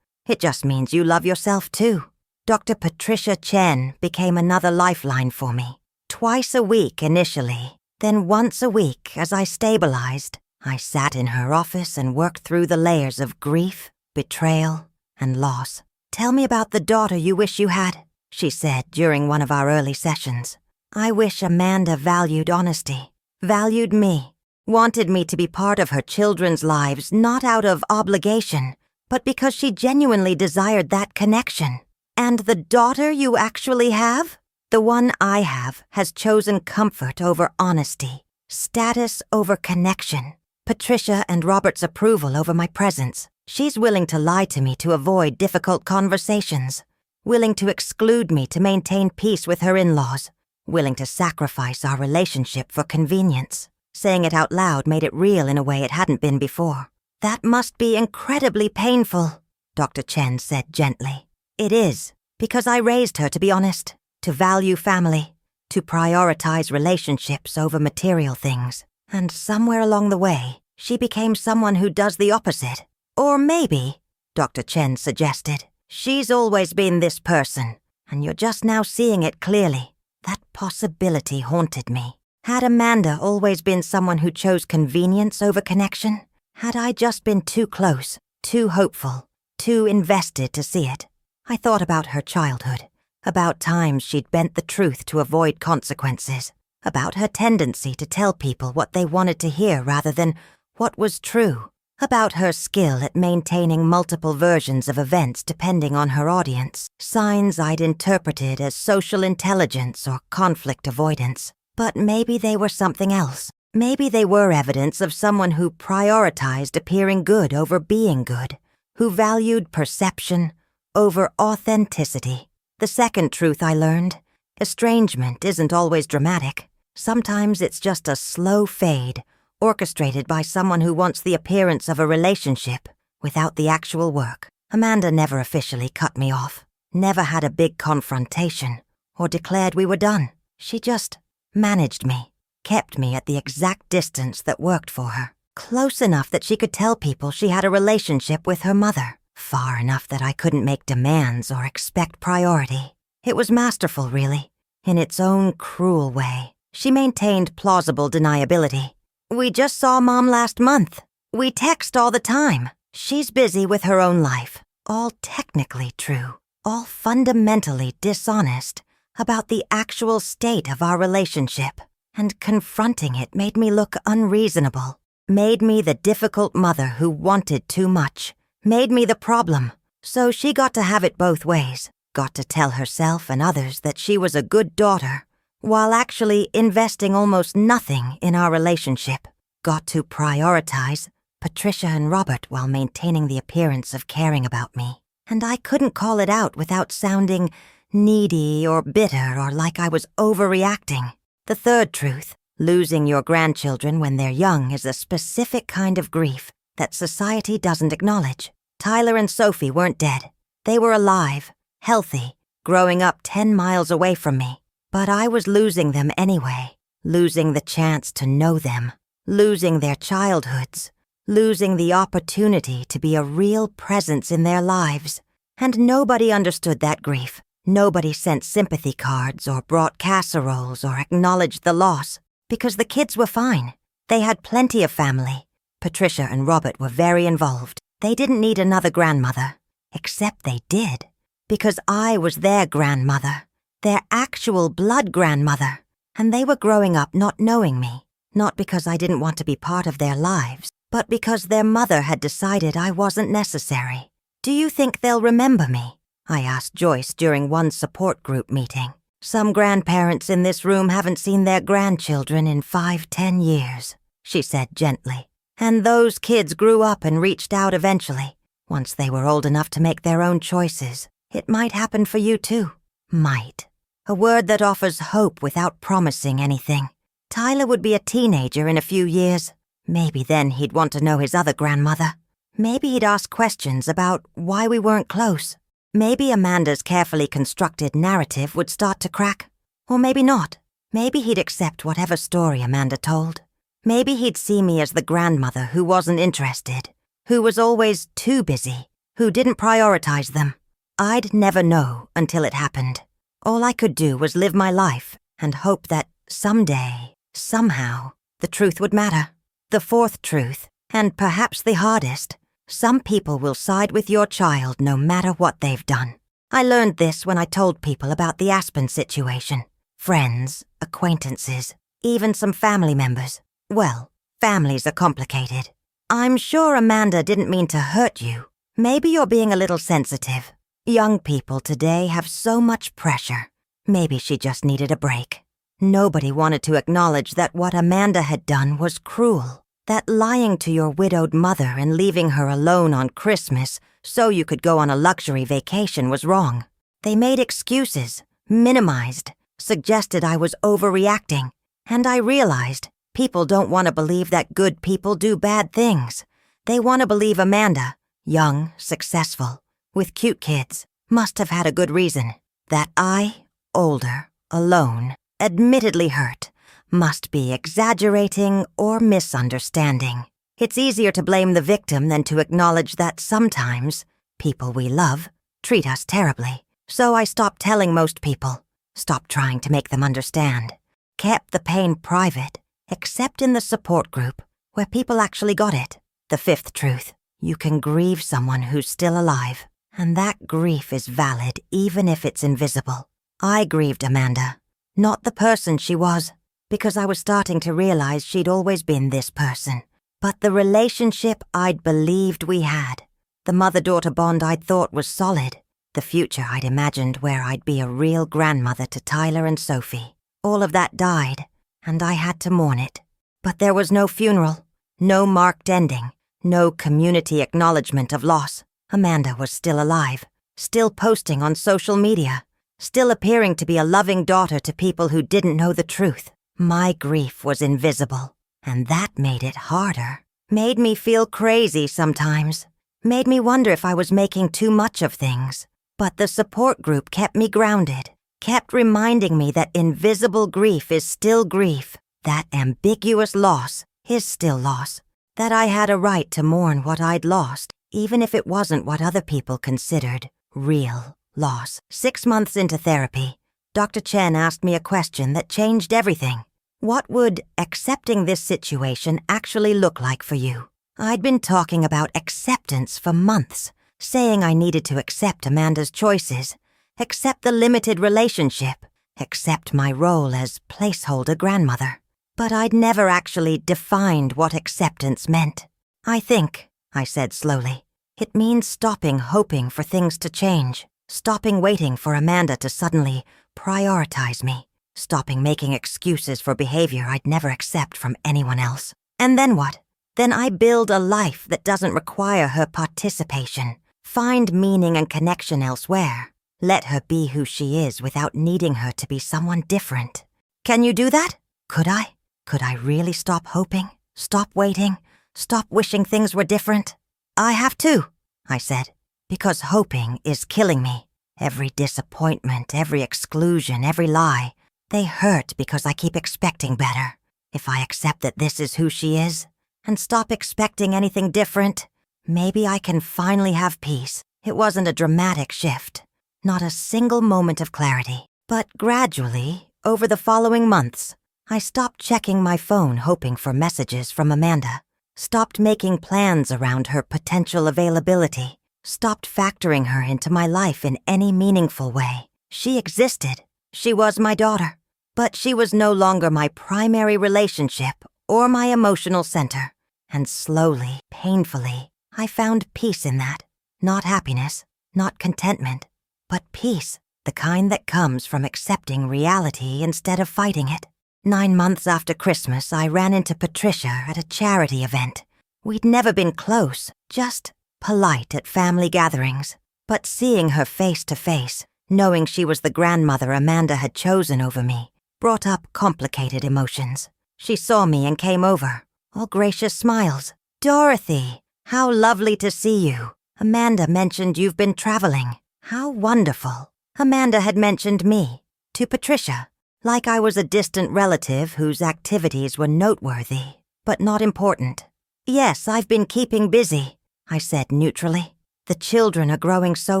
It just means you love yourself too. Dr. Patricia Chen became another lifeline for me. Twice a week initially, then once a week as I stabilized, I sat in her office and worked through the layers of grief, betrayal, and loss. "Tell me about the daughter you wish you had," she said during one of our early sessions. "I wish Amanda valued honesty, valued me, wanted me to be part of her children's lives not out of obligation, but because she genuinely desired that connection. And the daughter you actually have? The one I have has chosen comfort over honesty, status over connection, Patricia and Robert's approval over my presence. She's willing to lie to me to avoid difficult conversations, willing to exclude me to maintain peace with her in-laws, willing to sacrifice our relationship for convenience." Saying it out loud made it real in a way it hadn't been before. "That must be incredibly painful," Dr. Chen said gently. "It is, because I raised her to be honest, to value family, to prioritize relationships over material things. And somewhere along the way, she became someone who does the opposite. Or maybe," Dr. Chen suggested, "she's always been this person, and you're just now seeing it clearly." That possibility haunted me. Had Amanda always been someone who chose convenience over connection? Had I just been too close, too hopeful, too invested to see it? I thought about her childhood, about times she'd bent the truth to avoid consequences, about her tendency to tell people what they wanted to hear rather than what was true, about her skill at maintaining multiple versions of events depending on her audience, signs I'd interpreted as social intelligence or conflict avoidance. But maybe they were something else. Maybe they were evidence of someone who prioritized appearing good over being good, who valued perception over authenticity. The second truth I learned: estrangement isn't always dramatic. Sometimes it's just a slow fade, orchestrated by someone who wants the appearance of a relationship without the actual work. Amanda never officially cut me off, never had a big confrontation, or declared we were done. She just managed me, kept me at the exact distance that worked for her, close enough that she could tell people she had a relationship with her mother, far enough that I couldn't make demands or expect priority. It was masterful, really, in its own cruel way. She maintained plausible deniability. "We just saw Mom last month. We text all the time. She's busy with her own life." All technically true, all fundamentally dishonest about the actual state of our relationship, and confronting it made me look unreasonable, made me the difficult mother who wanted too much, made me the problem. So she got to have it both ways, got to tell herself and others that she was a good daughter, while actually investing almost nothing in our relationship, got to prioritize Patricia and Robert while maintaining the appearance of caring about me. And I couldn't call it out without sounding needy or bitter or like I was overreacting. The third truth: losing your grandchildren when they're young is a specific kind of grief that society doesn't acknowledge. Tyler and Sophie weren't dead. They were alive, healthy, growing up 10 miles away from me. But I was losing them anyway, losing the chance to know them, losing their childhoods, losing the opportunity to be a real presence in their lives. And nobody understood that grief. Nobody sent sympathy cards or brought casseroles or acknowledged the loss, because the kids were fine. They had plenty of family. Patricia and Robert were very involved. They didn't need another grandmother, except they did, because I was their grandmother, their actual blood grandmother, and they were growing up not knowing me, not because I didn't want to be part of their lives, but because their mother had decided I wasn't necessary. "Do you think they'll remember me?" I asked Joyce during one support group meeting. "Some grandparents in this room haven't seen their grandchildren in 5-10 years. she said gently. "And those kids grew up and reached out eventually. Once they were old enough to make their own choices. It might happen for you too. Might. A word that offers hope without promising anything. Tyler would be a teenager in a few years. Maybe then he'd want to know his other grandmother. Maybe he'd ask questions about why we weren't close. Maybe Amanda's carefully constructed narrative would start to crack. Or maybe not. Maybe he'd accept whatever story Amanda told. Maybe he'd see me as the grandmother who wasn't interested, who was always too busy, who didn't prioritize them. I'd never know until it happened. All I could do was live my life and hope that someday, somehow, the truth would matter. The fourth truth, and perhaps the hardest, some people will side with your child no matter what they've done. I learned this when I told people about the Aspen situation. Friends, acquaintances, even some family members. Well, families are complicated. I'm sure Amanda didn't mean to hurt you. Maybe you're being a little sensitive. Young people today have so much pressure. Maybe she just needed a break. Nobody wanted to acknowledge that what Amanda had done was cruel. That lying to your widowed mother and leaving her alone on Christmas so you could go on a luxury vacation was wrong. They made excuses, minimized, suggested I was overreacting. And I realized people don't want to believe that good people do bad things. They want to believe Amanda, young, successful, with cute kids, must have had a good reason. That I, older, alone, admittedly hurt, must be exaggerating or misunderstanding. It's easier to blame the victim than to acknowledge that sometimes people we love treat us terribly. So I stopped telling most people, stopped trying to make them understand, kept the pain private, except in the support group, where people actually got it. The fifth truth, you can grieve someone who's still alive, and that grief is valid even if it's invisible. I grieved Amanda, not the person she was, because I was starting to realize she'd always been this person, but the relationship I'd believed we had, the mother-daughter bond I'd thought was solid, the future I'd imagined where I'd be a real grandmother to Tyler and Sophie. All of that died, and I had to mourn it. But there was no funeral, no marked ending, no community acknowledgement of loss. Amanda was still alive, still posting on social media, still appearing to be a loving daughter to people who didn't know the truth. My grief was invisible, and that made it harder. Made me feel crazy sometimes. Made me wonder if I was making too much of things. But the support group kept me grounded, kept reminding me that invisible grief is still grief, that ambiguous loss is still loss, that I had a right to mourn what I'd lost, even if it wasn't what other people considered real loss. 6 months into therapy, Dr. Chen asked me a question that changed everything. What would accepting this situation actually look like for you? I'd been talking about acceptance for months, saying I needed to accept Amanda's choices, accept the limited relationship, accept my role as placeholder grandmother. But I'd never actually defined what acceptance meant. I think, I said slowly, it means stopping hoping for things to change, stopping waiting for Amanda to suddenly prioritize me, stopping making excuses for behavior I'd never accept from anyone else. And then what? Then I build a life that doesn't require her participation, find meaning and connection elsewhere, let her be who she is without needing her to be someone different. Can you do that? Could I? Could I really stop hoping, stop waiting, stop wishing things were different? I have to, I said, because hoping is killing me. Every disappointment, every exclusion, every lie, they hurt because I keep expecting better. If I accept that this is who she is, and stop expecting anything different, maybe I can finally have peace. It wasn't a dramatic shift, not a single moment of clarity. But gradually, over the following months, I stopped checking my phone hoping for messages from Amanda, stopped making plans around her potential availability, stopped factoring her into my life in any meaningful way. She existed. She was my daughter. But she was no longer my primary relationship or my emotional center. And slowly, painfully, I found peace in that. Not happiness, not contentment, but peace, the kind that comes from accepting reality instead of fighting it. 9 months after Christmas, I ran into Patricia at a charity event. We'd never been close, just polite at family gatherings. But seeing her face to face, knowing she was the grandmother Amanda had chosen over me, brought up complicated emotions. She saw me and came over, all gracious smiles. "Dorothy, how lovely to see you. Amanda mentioned you've been traveling. How wonderful." Amanda had mentioned me to Patricia, like I was a distant relative whose activities were noteworthy, but not important. "Yes, I've been keeping busy," I said neutrally. "The children are growing so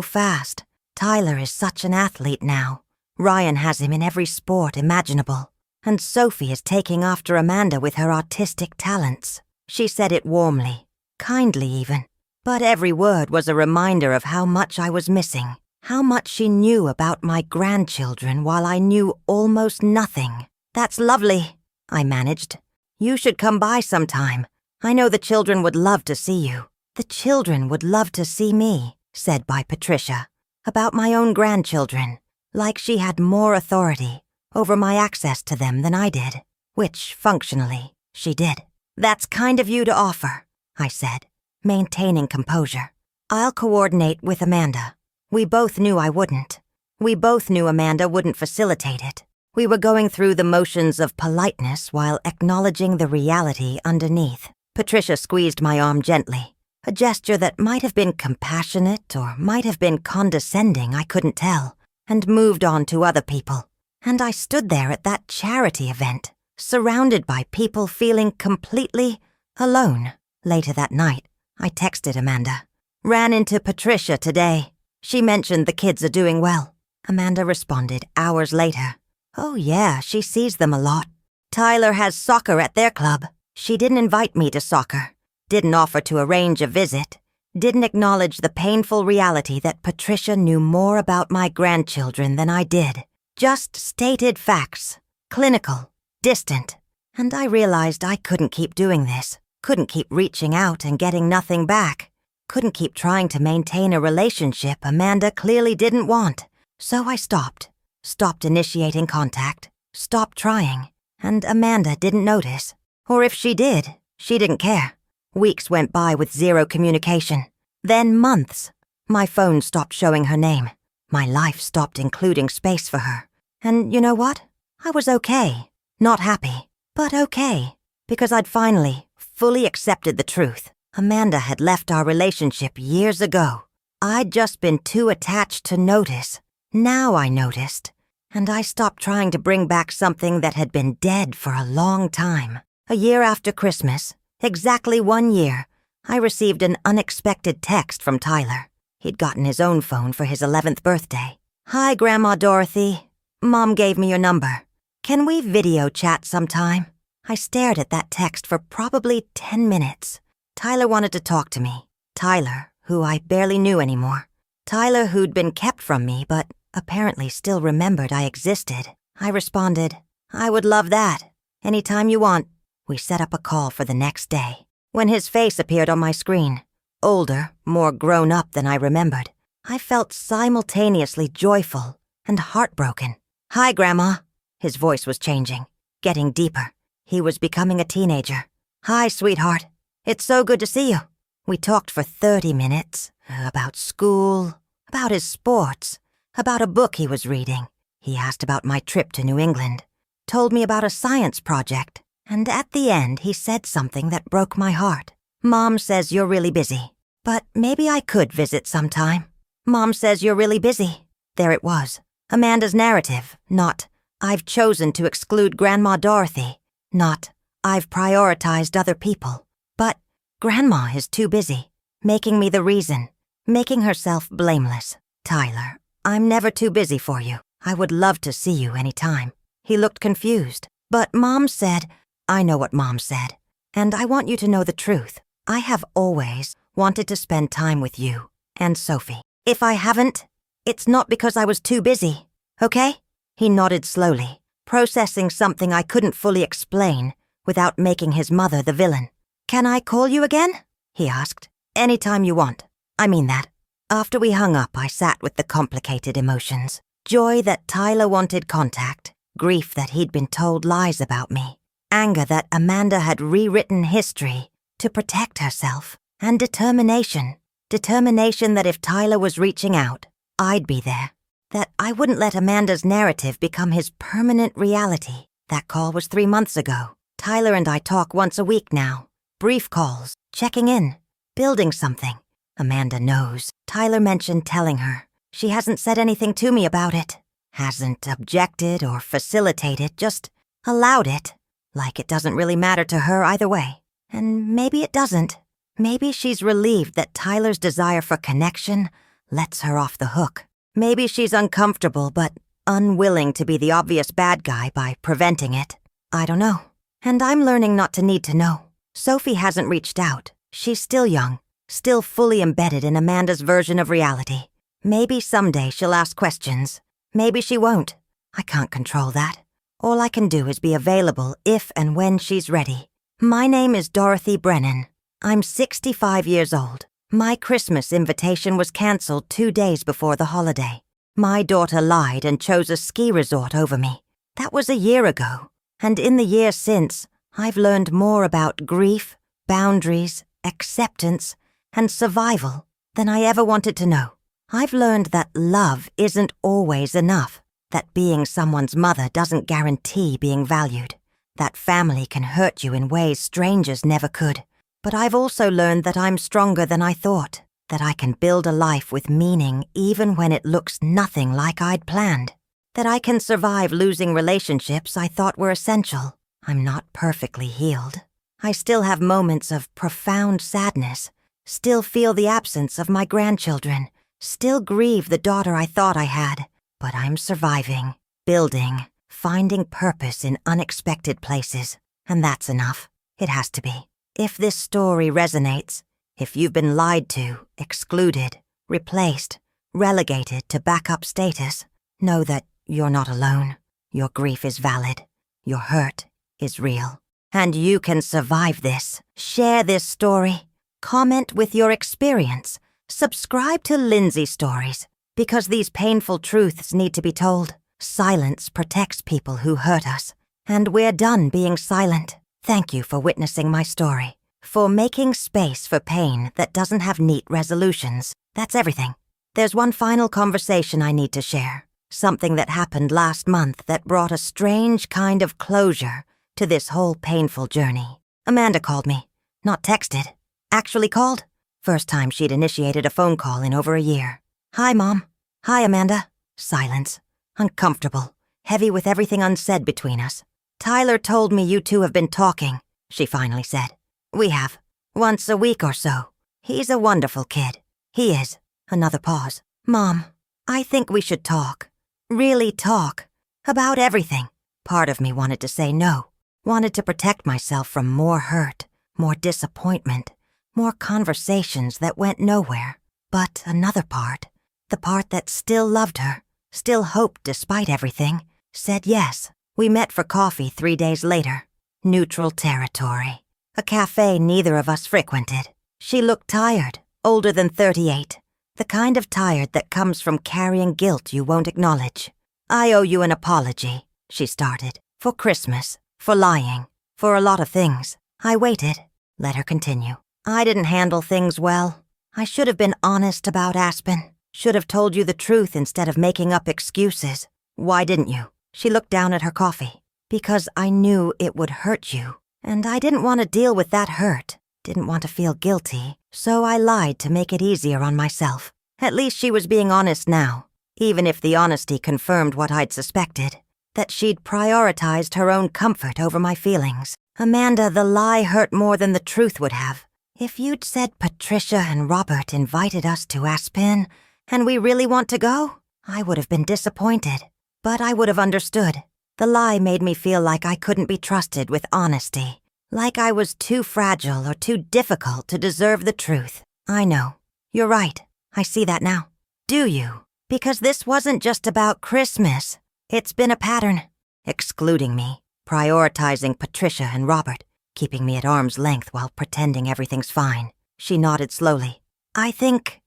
fast. Tyler is such an athlete now. Ryan has him in every sport imaginable. And Sophie is taking after Amanda with her artistic talents." She said it warmly, kindly even. But every word was a reminder of how much I was missing, how much she knew about my grandchildren while I knew almost nothing. "That's lovely," I managed. "You should come by sometime. I know the children would love to see you." "The children would love to see me," said by Patricia, about my own grandchildren, like she had more authority over my access to them than I did, which, functionally, she did. "That's kind of you to offer," I said, maintaining composure. "I'll coordinate with Amanda." We both knew I wouldn't. We both knew Amanda wouldn't facilitate it. We were going through the motions of politeness while acknowledging the reality underneath. Patricia squeezed my arm gently, a gesture that might have been compassionate or might have been condescending, I couldn't tell, and moved on to other people. And I stood there at that charity event, surrounded by people feeling completely alone. Later that night, I texted Amanda. "Ran into Patricia today. She mentioned the kids are doing well." Amanda responded hours later. "Oh yeah, she sees them a lot. Tyler has soccer at their club. She didn't invite me to soccer. Didn't offer to arrange a visit. Didn't acknowledge the painful reality that Patricia knew more about my grandchildren than I did. Just stated facts. Clinical. Distant. And I realized I couldn't keep doing this. Couldn't keep reaching out and getting nothing back. Couldn't keep trying to maintain a relationship Amanda clearly didn't want. So I stopped. Stopped initiating contact. Stopped trying. And Amanda didn't notice. Or if she did, she didn't care. Weeks went by with zero communication. Then months. My phone stopped showing her name. My life stopped including space for her. And you know what? I was okay. Not happy, but okay. Because I'd finally, fully accepted the truth. Amanda had left our relationship years ago. I'd just been too attached to notice. Now I noticed. And I stopped trying to bring back something that had been dead for a long time. A year after Christmas, exactly 1 year, I received an unexpected text from Tyler. He'd gotten his own phone for his 11th birthday. "Hi, Grandma Dorothy. Mom gave me your number. Can we video chat sometime?" I stared at that text for probably 10 minutes. Tyler wanted to talk to me. Tyler, who I barely knew anymore. Tyler who'd been kept from me but apparently still remembered I existed. I responded, "I would love that. Anytime you want." We set up a call for the next day. When his face appeared on my screen, older, more grown up than I remembered, I felt simultaneously joyful and heartbroken. "Hi, Grandma." His voice was changing, getting deeper. He was becoming a teenager. "Hi, sweetheart. It's so good to see you." We talked for 30 minutes, about school, about his sports, about a book he was reading. He asked about my trip to New England, told me about a science project, and at the end he said something that broke my heart. "Mom says you're really busy, but maybe I could visit sometime." "Mom says you're really busy." There it was. Amanda's narrative, not, "I've chosen to exclude Grandma Dorothy," not, "I've prioritized other people," but, "Grandma is too busy," making me the reason, making herself blameless. "Tyler, I'm never too busy for you. I would love to see you anytime." He looked confused, but Mom said, "I know what Mom said, and I want you to know the truth. I have always wanted to spend time with you and Sophie. If I haven't, it's not because I was too busy, okay?" He nodded slowly, processing something I couldn't fully explain without making his mother the villain. "Can I call you again?" he asked. "Anytime you want. I mean that." After we hung up, I sat with the complicated emotions. Joy that Tyler wanted contact, grief that he'd been told lies about me, anger that Amanda had rewritten history to protect herself, and determination that if Tyler was reaching out, I'd be there, that I wouldn't let Amanda's narrative become his permanent reality. That call was 3 months ago. Tyler and I talk once a week now. Brief calls, checking in, building something. Amanda knows. Tyler mentioned telling her. She hasn't said anything to me about it. Hasn't objected or facilitated, just allowed it. Like it doesn't really matter to her either way. And maybe it doesn't. Maybe she's relieved that Tyler's desire for connection lets her off the hook. Maybe she's uncomfortable but unwilling to be the obvious bad guy by preventing it. I don't know. And I'm learning not to need to know. Sophie hasn't reached out. She's still young, still fully embedded in Amanda's version of reality. Maybe someday she'll ask questions. Maybe she won't. I can't control that. All I can do is be available if and when she's ready. My name is Dorothy Brennan. I'm 65 years old. My Christmas invitation was canceled 2 days before the holiday. My daughter lied and chose a ski resort over me. That was a year ago. And in the year since, I've learned more about grief, boundaries, acceptance, and survival than I ever wanted to know. I've learned that love isn't always enough, that being someone's mother doesn't guarantee being valued, that family can hurt you in ways strangers never could. But I've also learned that I'm stronger than I thought, that I can build a life with meaning even when it looks nothing like I'd planned, that I can survive losing relationships I thought were essential. I'm not perfectly healed. I still have moments of profound sadness, still feel the absence of my grandchildren, still grieve the daughter I thought I had, but I'm surviving, building, finding purpose in unexpected places, and that's enough. It has to be. If this story resonates, if you've been lied to, excluded, replaced, relegated to backup status, know that you're not alone. Your grief is valid. Your hurt is real. And you can survive this. Share this story. Comment with your experience. Subscribe to Lindsay Stories, because these painful truths need to be told. Silence protects people who hurt us, and we're done being silent. Thank you for witnessing my story, for making space for pain that doesn't have neat resolutions. That's everything. There's one final conversation I need to share, something that happened last month that brought a strange kind of closure to this whole painful journey. Amanda called me, not texted, actually called. First time she'd initiated a phone call in over a year. Hi, Mom. Hi, Amanda. Silence. Uncomfortable. Heavy with everything unsaid between us. Tyler told me you two have been talking, she finally said. We have. Once a week or so. He's a wonderful kid. He is. Another pause. Mom, I think we should talk. Really talk. About everything. Part of me wanted to say no. Wanted to protect myself from more hurt, more disappointment, more conversations that went nowhere. But another part, the part that still loved her, still hoped despite everything, said yes. We met for coffee 3 days later. Neutral territory. A cafe neither of us frequented. She looked tired, older than 38. The kind of tired that comes from carrying guilt you won't acknowledge. I owe you an apology, she started. For Christmas, for lying, for a lot of things. I waited. Let her continue. I didn't handle things well. I should have been honest about Aspen. Should have told you the truth instead of making up excuses. Why didn't you? She looked down at her coffee. Because I knew it would hurt you. And I didn't want to deal with that hurt. Didn't want to feel guilty. So I lied to make it easier on myself. At least she was being honest now. Even if the honesty confirmed what I'd suspected. That she'd prioritized her own comfort over my feelings. Amanda, the lie hurt more than the truth would have. If you'd said Patricia and Robert invited us to Aspen, and we really want to go, I would have been disappointed. But I would have understood. The lie made me feel like I couldn't be trusted with honesty. Like I was too fragile or too difficult to deserve the truth. I know. You're right. I see that now. Do you? Because this wasn't just about Christmas. It's been a pattern. Excluding me. Prioritizing Patricia and Robert. Keeping me at arm's length while pretending everything's fine. She nodded slowly. I think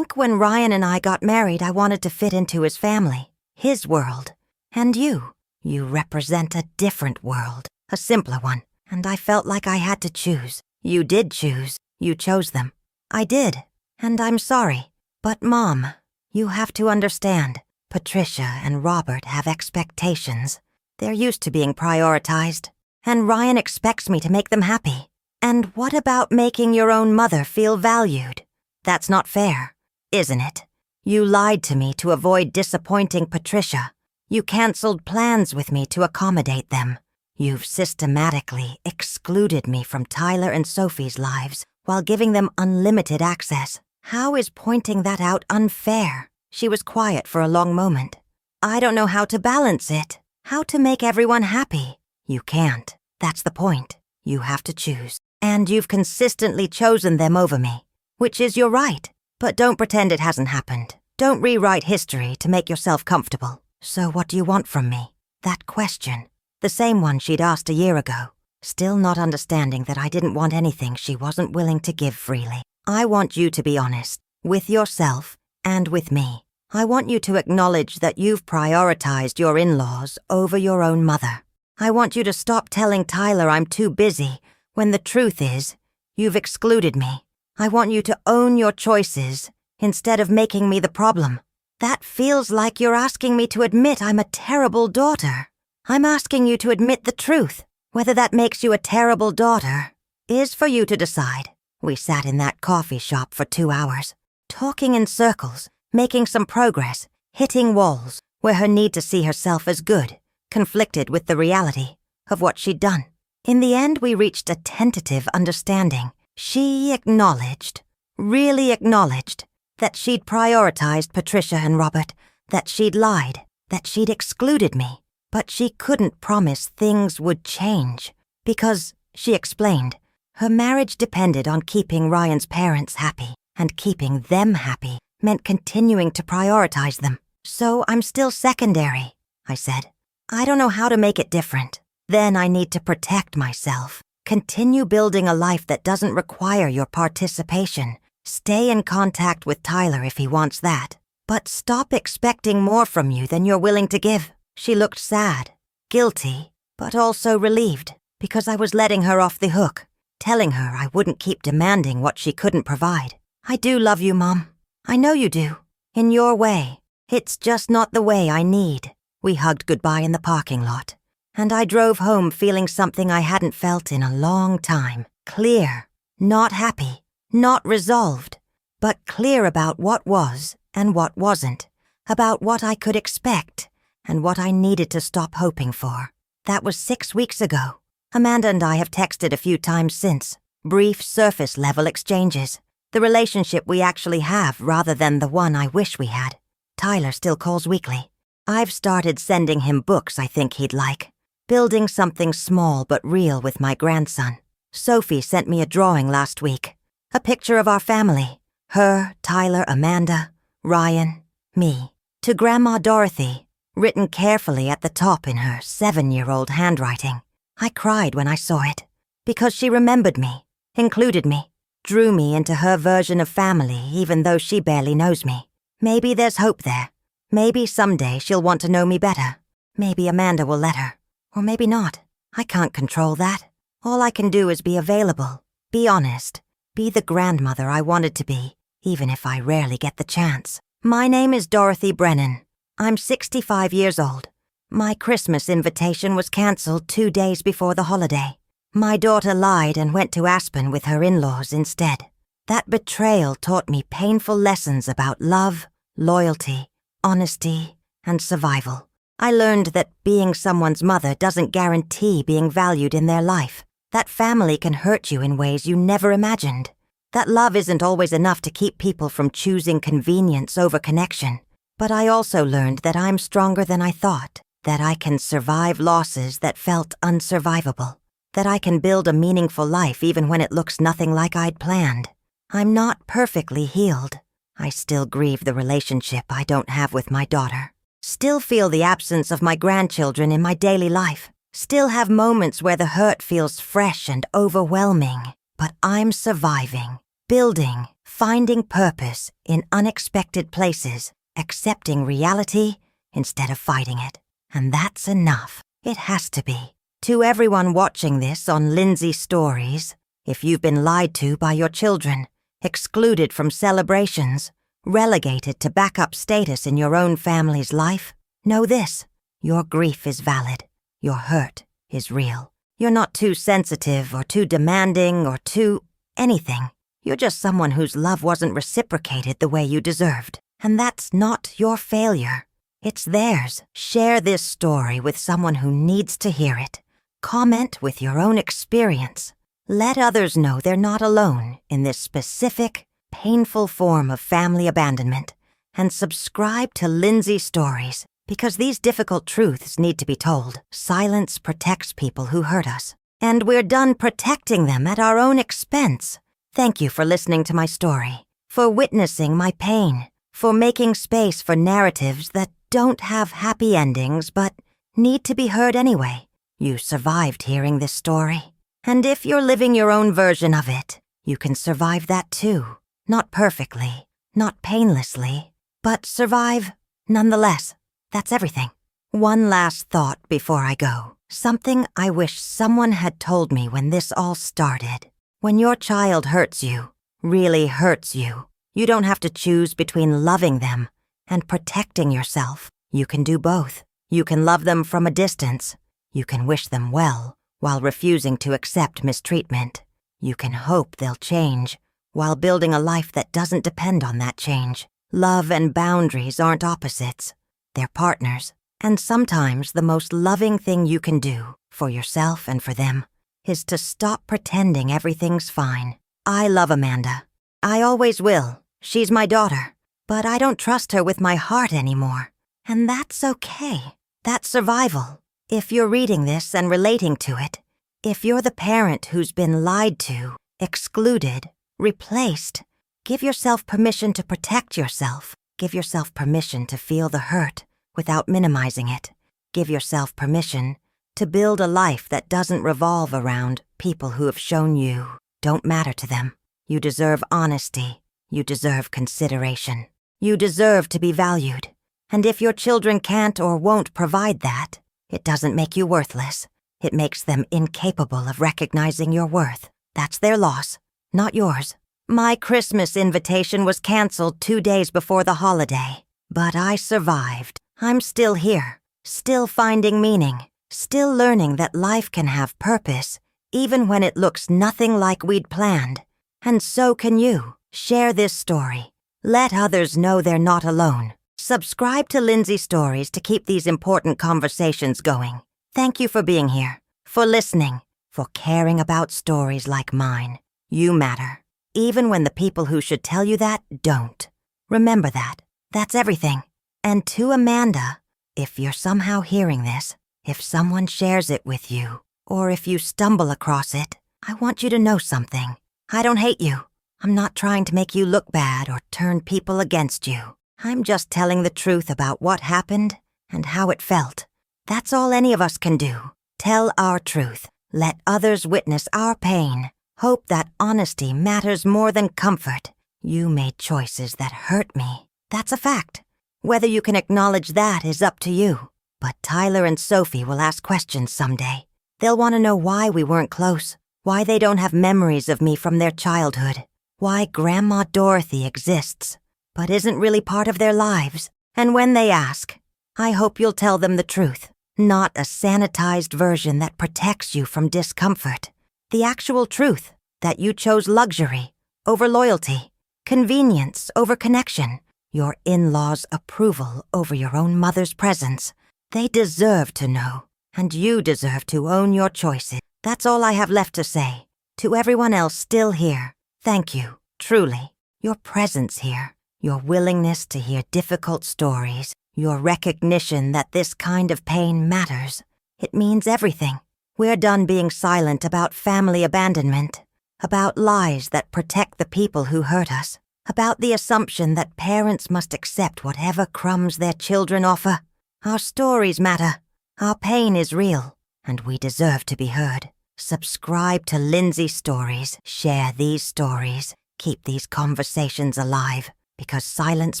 when Ryan and I got married, I wanted to fit into his family. His world. And you. You represent a different world, a simpler one, and I felt like I had to choose. You did choose. You chose them. I did, and I'm sorry. But Mom, you have to understand, Patricia and Robert have expectations. They're used to being prioritized, and Ryan expects me to make them happy. And what about making your own mother feel valued? That's not fair, isn't it? You lied to me to avoid disappointing Patricia. You canceled plans with me to accommodate them. You've systematically excluded me from Tyler and Sophie's lives while giving them unlimited access. How is pointing that out unfair? She was quiet for a long moment. I don't know how to balance it. How to make everyone happy. You can't. That's the point. You have to choose. And you've consistently chosen them over me, which is your right. But don't pretend it hasn't happened. Don't rewrite history to make yourself comfortable. So what do you want from me? That question. The same one she'd asked a year ago. Still not understanding that I didn't want anything she wasn't willing to give freely. I want you to be honest, with yourself and with me. I want you to acknowledge that you've prioritized your in-laws over your own mother. I want you to stop telling Tyler I'm too busy when the truth is, you've excluded me. I want you to own your choices instead of making me the problem. That feels like you're asking me to admit I'm a terrible daughter. I'm asking you to admit the truth. Whether that makes you a terrible daughter is for you to decide. We sat in that coffee shop for 2 hours, talking in circles, making some progress, hitting walls where her need to see herself as good conflicted with the reality of what she'd done. In the end, we reached a tentative understanding. She acknowledged, really acknowledged, that she'd prioritized Patricia and Robert, that she'd lied, that she'd excluded me. But she couldn't promise things would change because, she explained, her marriage depended on keeping Ryan's parents happy, and keeping them happy meant continuing to prioritize them. So I'm still secondary, I said. I don't know how to make it different. Then I need to protect myself, continue building a life that doesn't require your participation, stay in contact with Tyler if he wants that, but stop expecting more from you than you're willing to give. She looked sad, guilty, but also relieved, because I was letting her off the hook, telling her I wouldn't keep demanding what she couldn't provide. I do love you, Mom. I know you do. In your way. It's just not the way I need. We hugged goodbye in the parking lot, and I drove home feeling something I hadn't felt in a long time. Clear, not happy, not resolved, but clear about what was and what wasn't, about what I could expect and what I needed to stop hoping for. That was 6 weeks ago. Amanda and I have texted a few times since. Brief surface-level exchanges. The relationship we actually have rather than the one I wish we had. Tyler still calls weekly. I've started sending him books I think he'd like. Building something small but real with my grandson. Sophie sent me a drawing last week. A picture of our family. Her, Tyler, Amanda, Ryan, me. To Grandma Dorothy. Written carefully at the top in her 7-year-old handwriting. I cried when I saw it, because she remembered me, included me, drew me into her version of family even though she barely knows me. Maybe there's hope there. Maybe someday she'll want to know me better. Maybe Amanda will let her. Or maybe not. I can't control that. All I can do is be available, be honest, be the grandmother I wanted to be, even if I rarely get the chance. My name is Dorothy Brennan. I'm 65 years old. My Christmas invitation was canceled 2 days before the holiday. My daughter lied and went to Aspen with her in-laws instead. That betrayal taught me painful lessons about love, loyalty, honesty, and survival. I learned that being someone's mother doesn't guarantee being valued in their life. That family can hurt you in ways you never imagined. That love isn't always enough to keep people from choosing convenience over connection. But I also learned that I'm stronger than I thought, that I can survive losses that felt unsurvivable, that I can build a meaningful life even when it looks nothing like I'd planned. I'm not perfectly healed. I still grieve the relationship I don't have with my daughter, still feel the absence of my grandchildren in my daily life, still have moments where the hurt feels fresh and overwhelming, but I'm surviving, building, finding purpose in unexpected places, accepting reality instead of fighting it. And that's enough. It has to be. To everyone watching this on Lindsay Stories, if you've been lied to by your children, excluded from celebrations, relegated to backup status in your own family's life, know this: your grief is valid. Your hurt is real. You're not too sensitive or too demanding or too anything. You're just someone whose love wasn't reciprocated the way you deserved. And that's not your failure. It's theirs. Share this story with someone who needs to hear it. Comment with your own experience. Let others know they're not alone in this specific, painful form of family abandonment. And subscribe to Lindsay Stories, because these difficult truths need to be told. Silence protects people who hurt us, and we're done protecting them at our own expense. Thank you for listening to my story, for witnessing my pain, for making space for narratives that don't have happy endings but need to be heard anyway. You survived hearing this story. And if you're living your own version of it, you can survive that too. Not perfectly, not painlessly, but survive nonetheless. That's everything. One last thought before I go. Something I wish someone had told me when this all started. When your child hurts you, really hurts you, you don't have to choose between loving them and protecting yourself. You can do both. You can love them from a distance. You can wish them well while refusing to accept mistreatment. You can hope they'll change while building a life that doesn't depend on that change. Love and boundaries aren't opposites. They're partners. And sometimes the most loving thing you can do for yourself and for them is to stop pretending everything's fine. I love Amanda. I always will. She's my daughter. But I don't trust her with my heart anymore. And that's okay. That's survival. If you're reading this and relating to it, if you're the parent who's been lied to, excluded, replaced, give yourself permission to protect yourself. Give yourself permission to feel the hurt without minimizing it. Give yourself permission to build a life that doesn't revolve around people who have shown you don't matter to them. You deserve honesty. You deserve consideration. You deserve to be valued. And if your children can't or won't provide that, it doesn't make you worthless. It makes them incapable of recognizing your worth. That's their loss, not yours. My Christmas invitation was canceled 2 days before the holiday, but I survived. I'm still here, still finding meaning, still learning that life can have purpose, even when it looks nothing like we'd planned. And so can you. Share this story. Let others know they're not alone. Subscribe to Lindsay Stories to keep these important conversations going. Thank you for being here, for listening, for caring about stories like mine. You matter, even when the people who should tell you that don't. Remember that. That's everything. And to Amanda, if you're somehow hearing this, if someone shares it with you, or if you stumble across it, I want you to know something. I don't hate you. I'm not trying to make you look bad or turn people against you. I'm just telling the truth about what happened and how it felt. That's all any of us can do. Tell our truth. Let others witness our pain. Hope that honesty matters more than comfort. You made choices that hurt me. That's a fact. Whether you can acknowledge that is up to you. But Tyler and Sophie will ask questions someday. They'll want to know why we weren't close, why they don't have memories of me from their childhood, why Grandma Dorothy exists, but isn't really part of their lives. And when they ask, I hope you'll tell them the truth, not a sanitized version that protects you from discomfort. The actual truth, that you chose luxury over loyalty, convenience over connection, your in-laws' approval over your own mother's presence. They deserve to know, and you deserve to own your choices. That's all I have left to say. To everyone else still here, thank you, truly. Your presence here, your willingness to hear difficult stories, your recognition that this kind of pain matters. It means everything. We're done being silent about family abandonment, about lies that protect the people who hurt us, about the assumption that parents must accept whatever crumbs their children offer. Our stories matter. Our pain is real, and we deserve to be heard. Subscribe to Lindsay Stories. Share these stories. Keep these conversations alive, because silence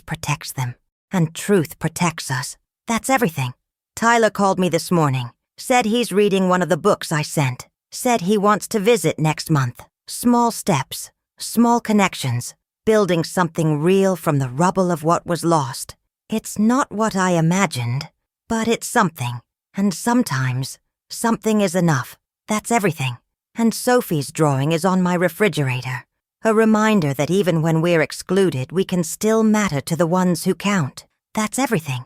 protects them, and truth protects us. That's everything. Tyler called me this morning. Said he's reading one of the books I sent. Said he wants to visit next month. Small steps, small connections, building something real from the rubble of what was lost. It's not what I imagined, but it's something. And sometimes, something is enough. That's everything. And Sophie's drawing is on my refrigerator. A reminder that even when we're excluded, we can still matter to the ones who count. That's everything.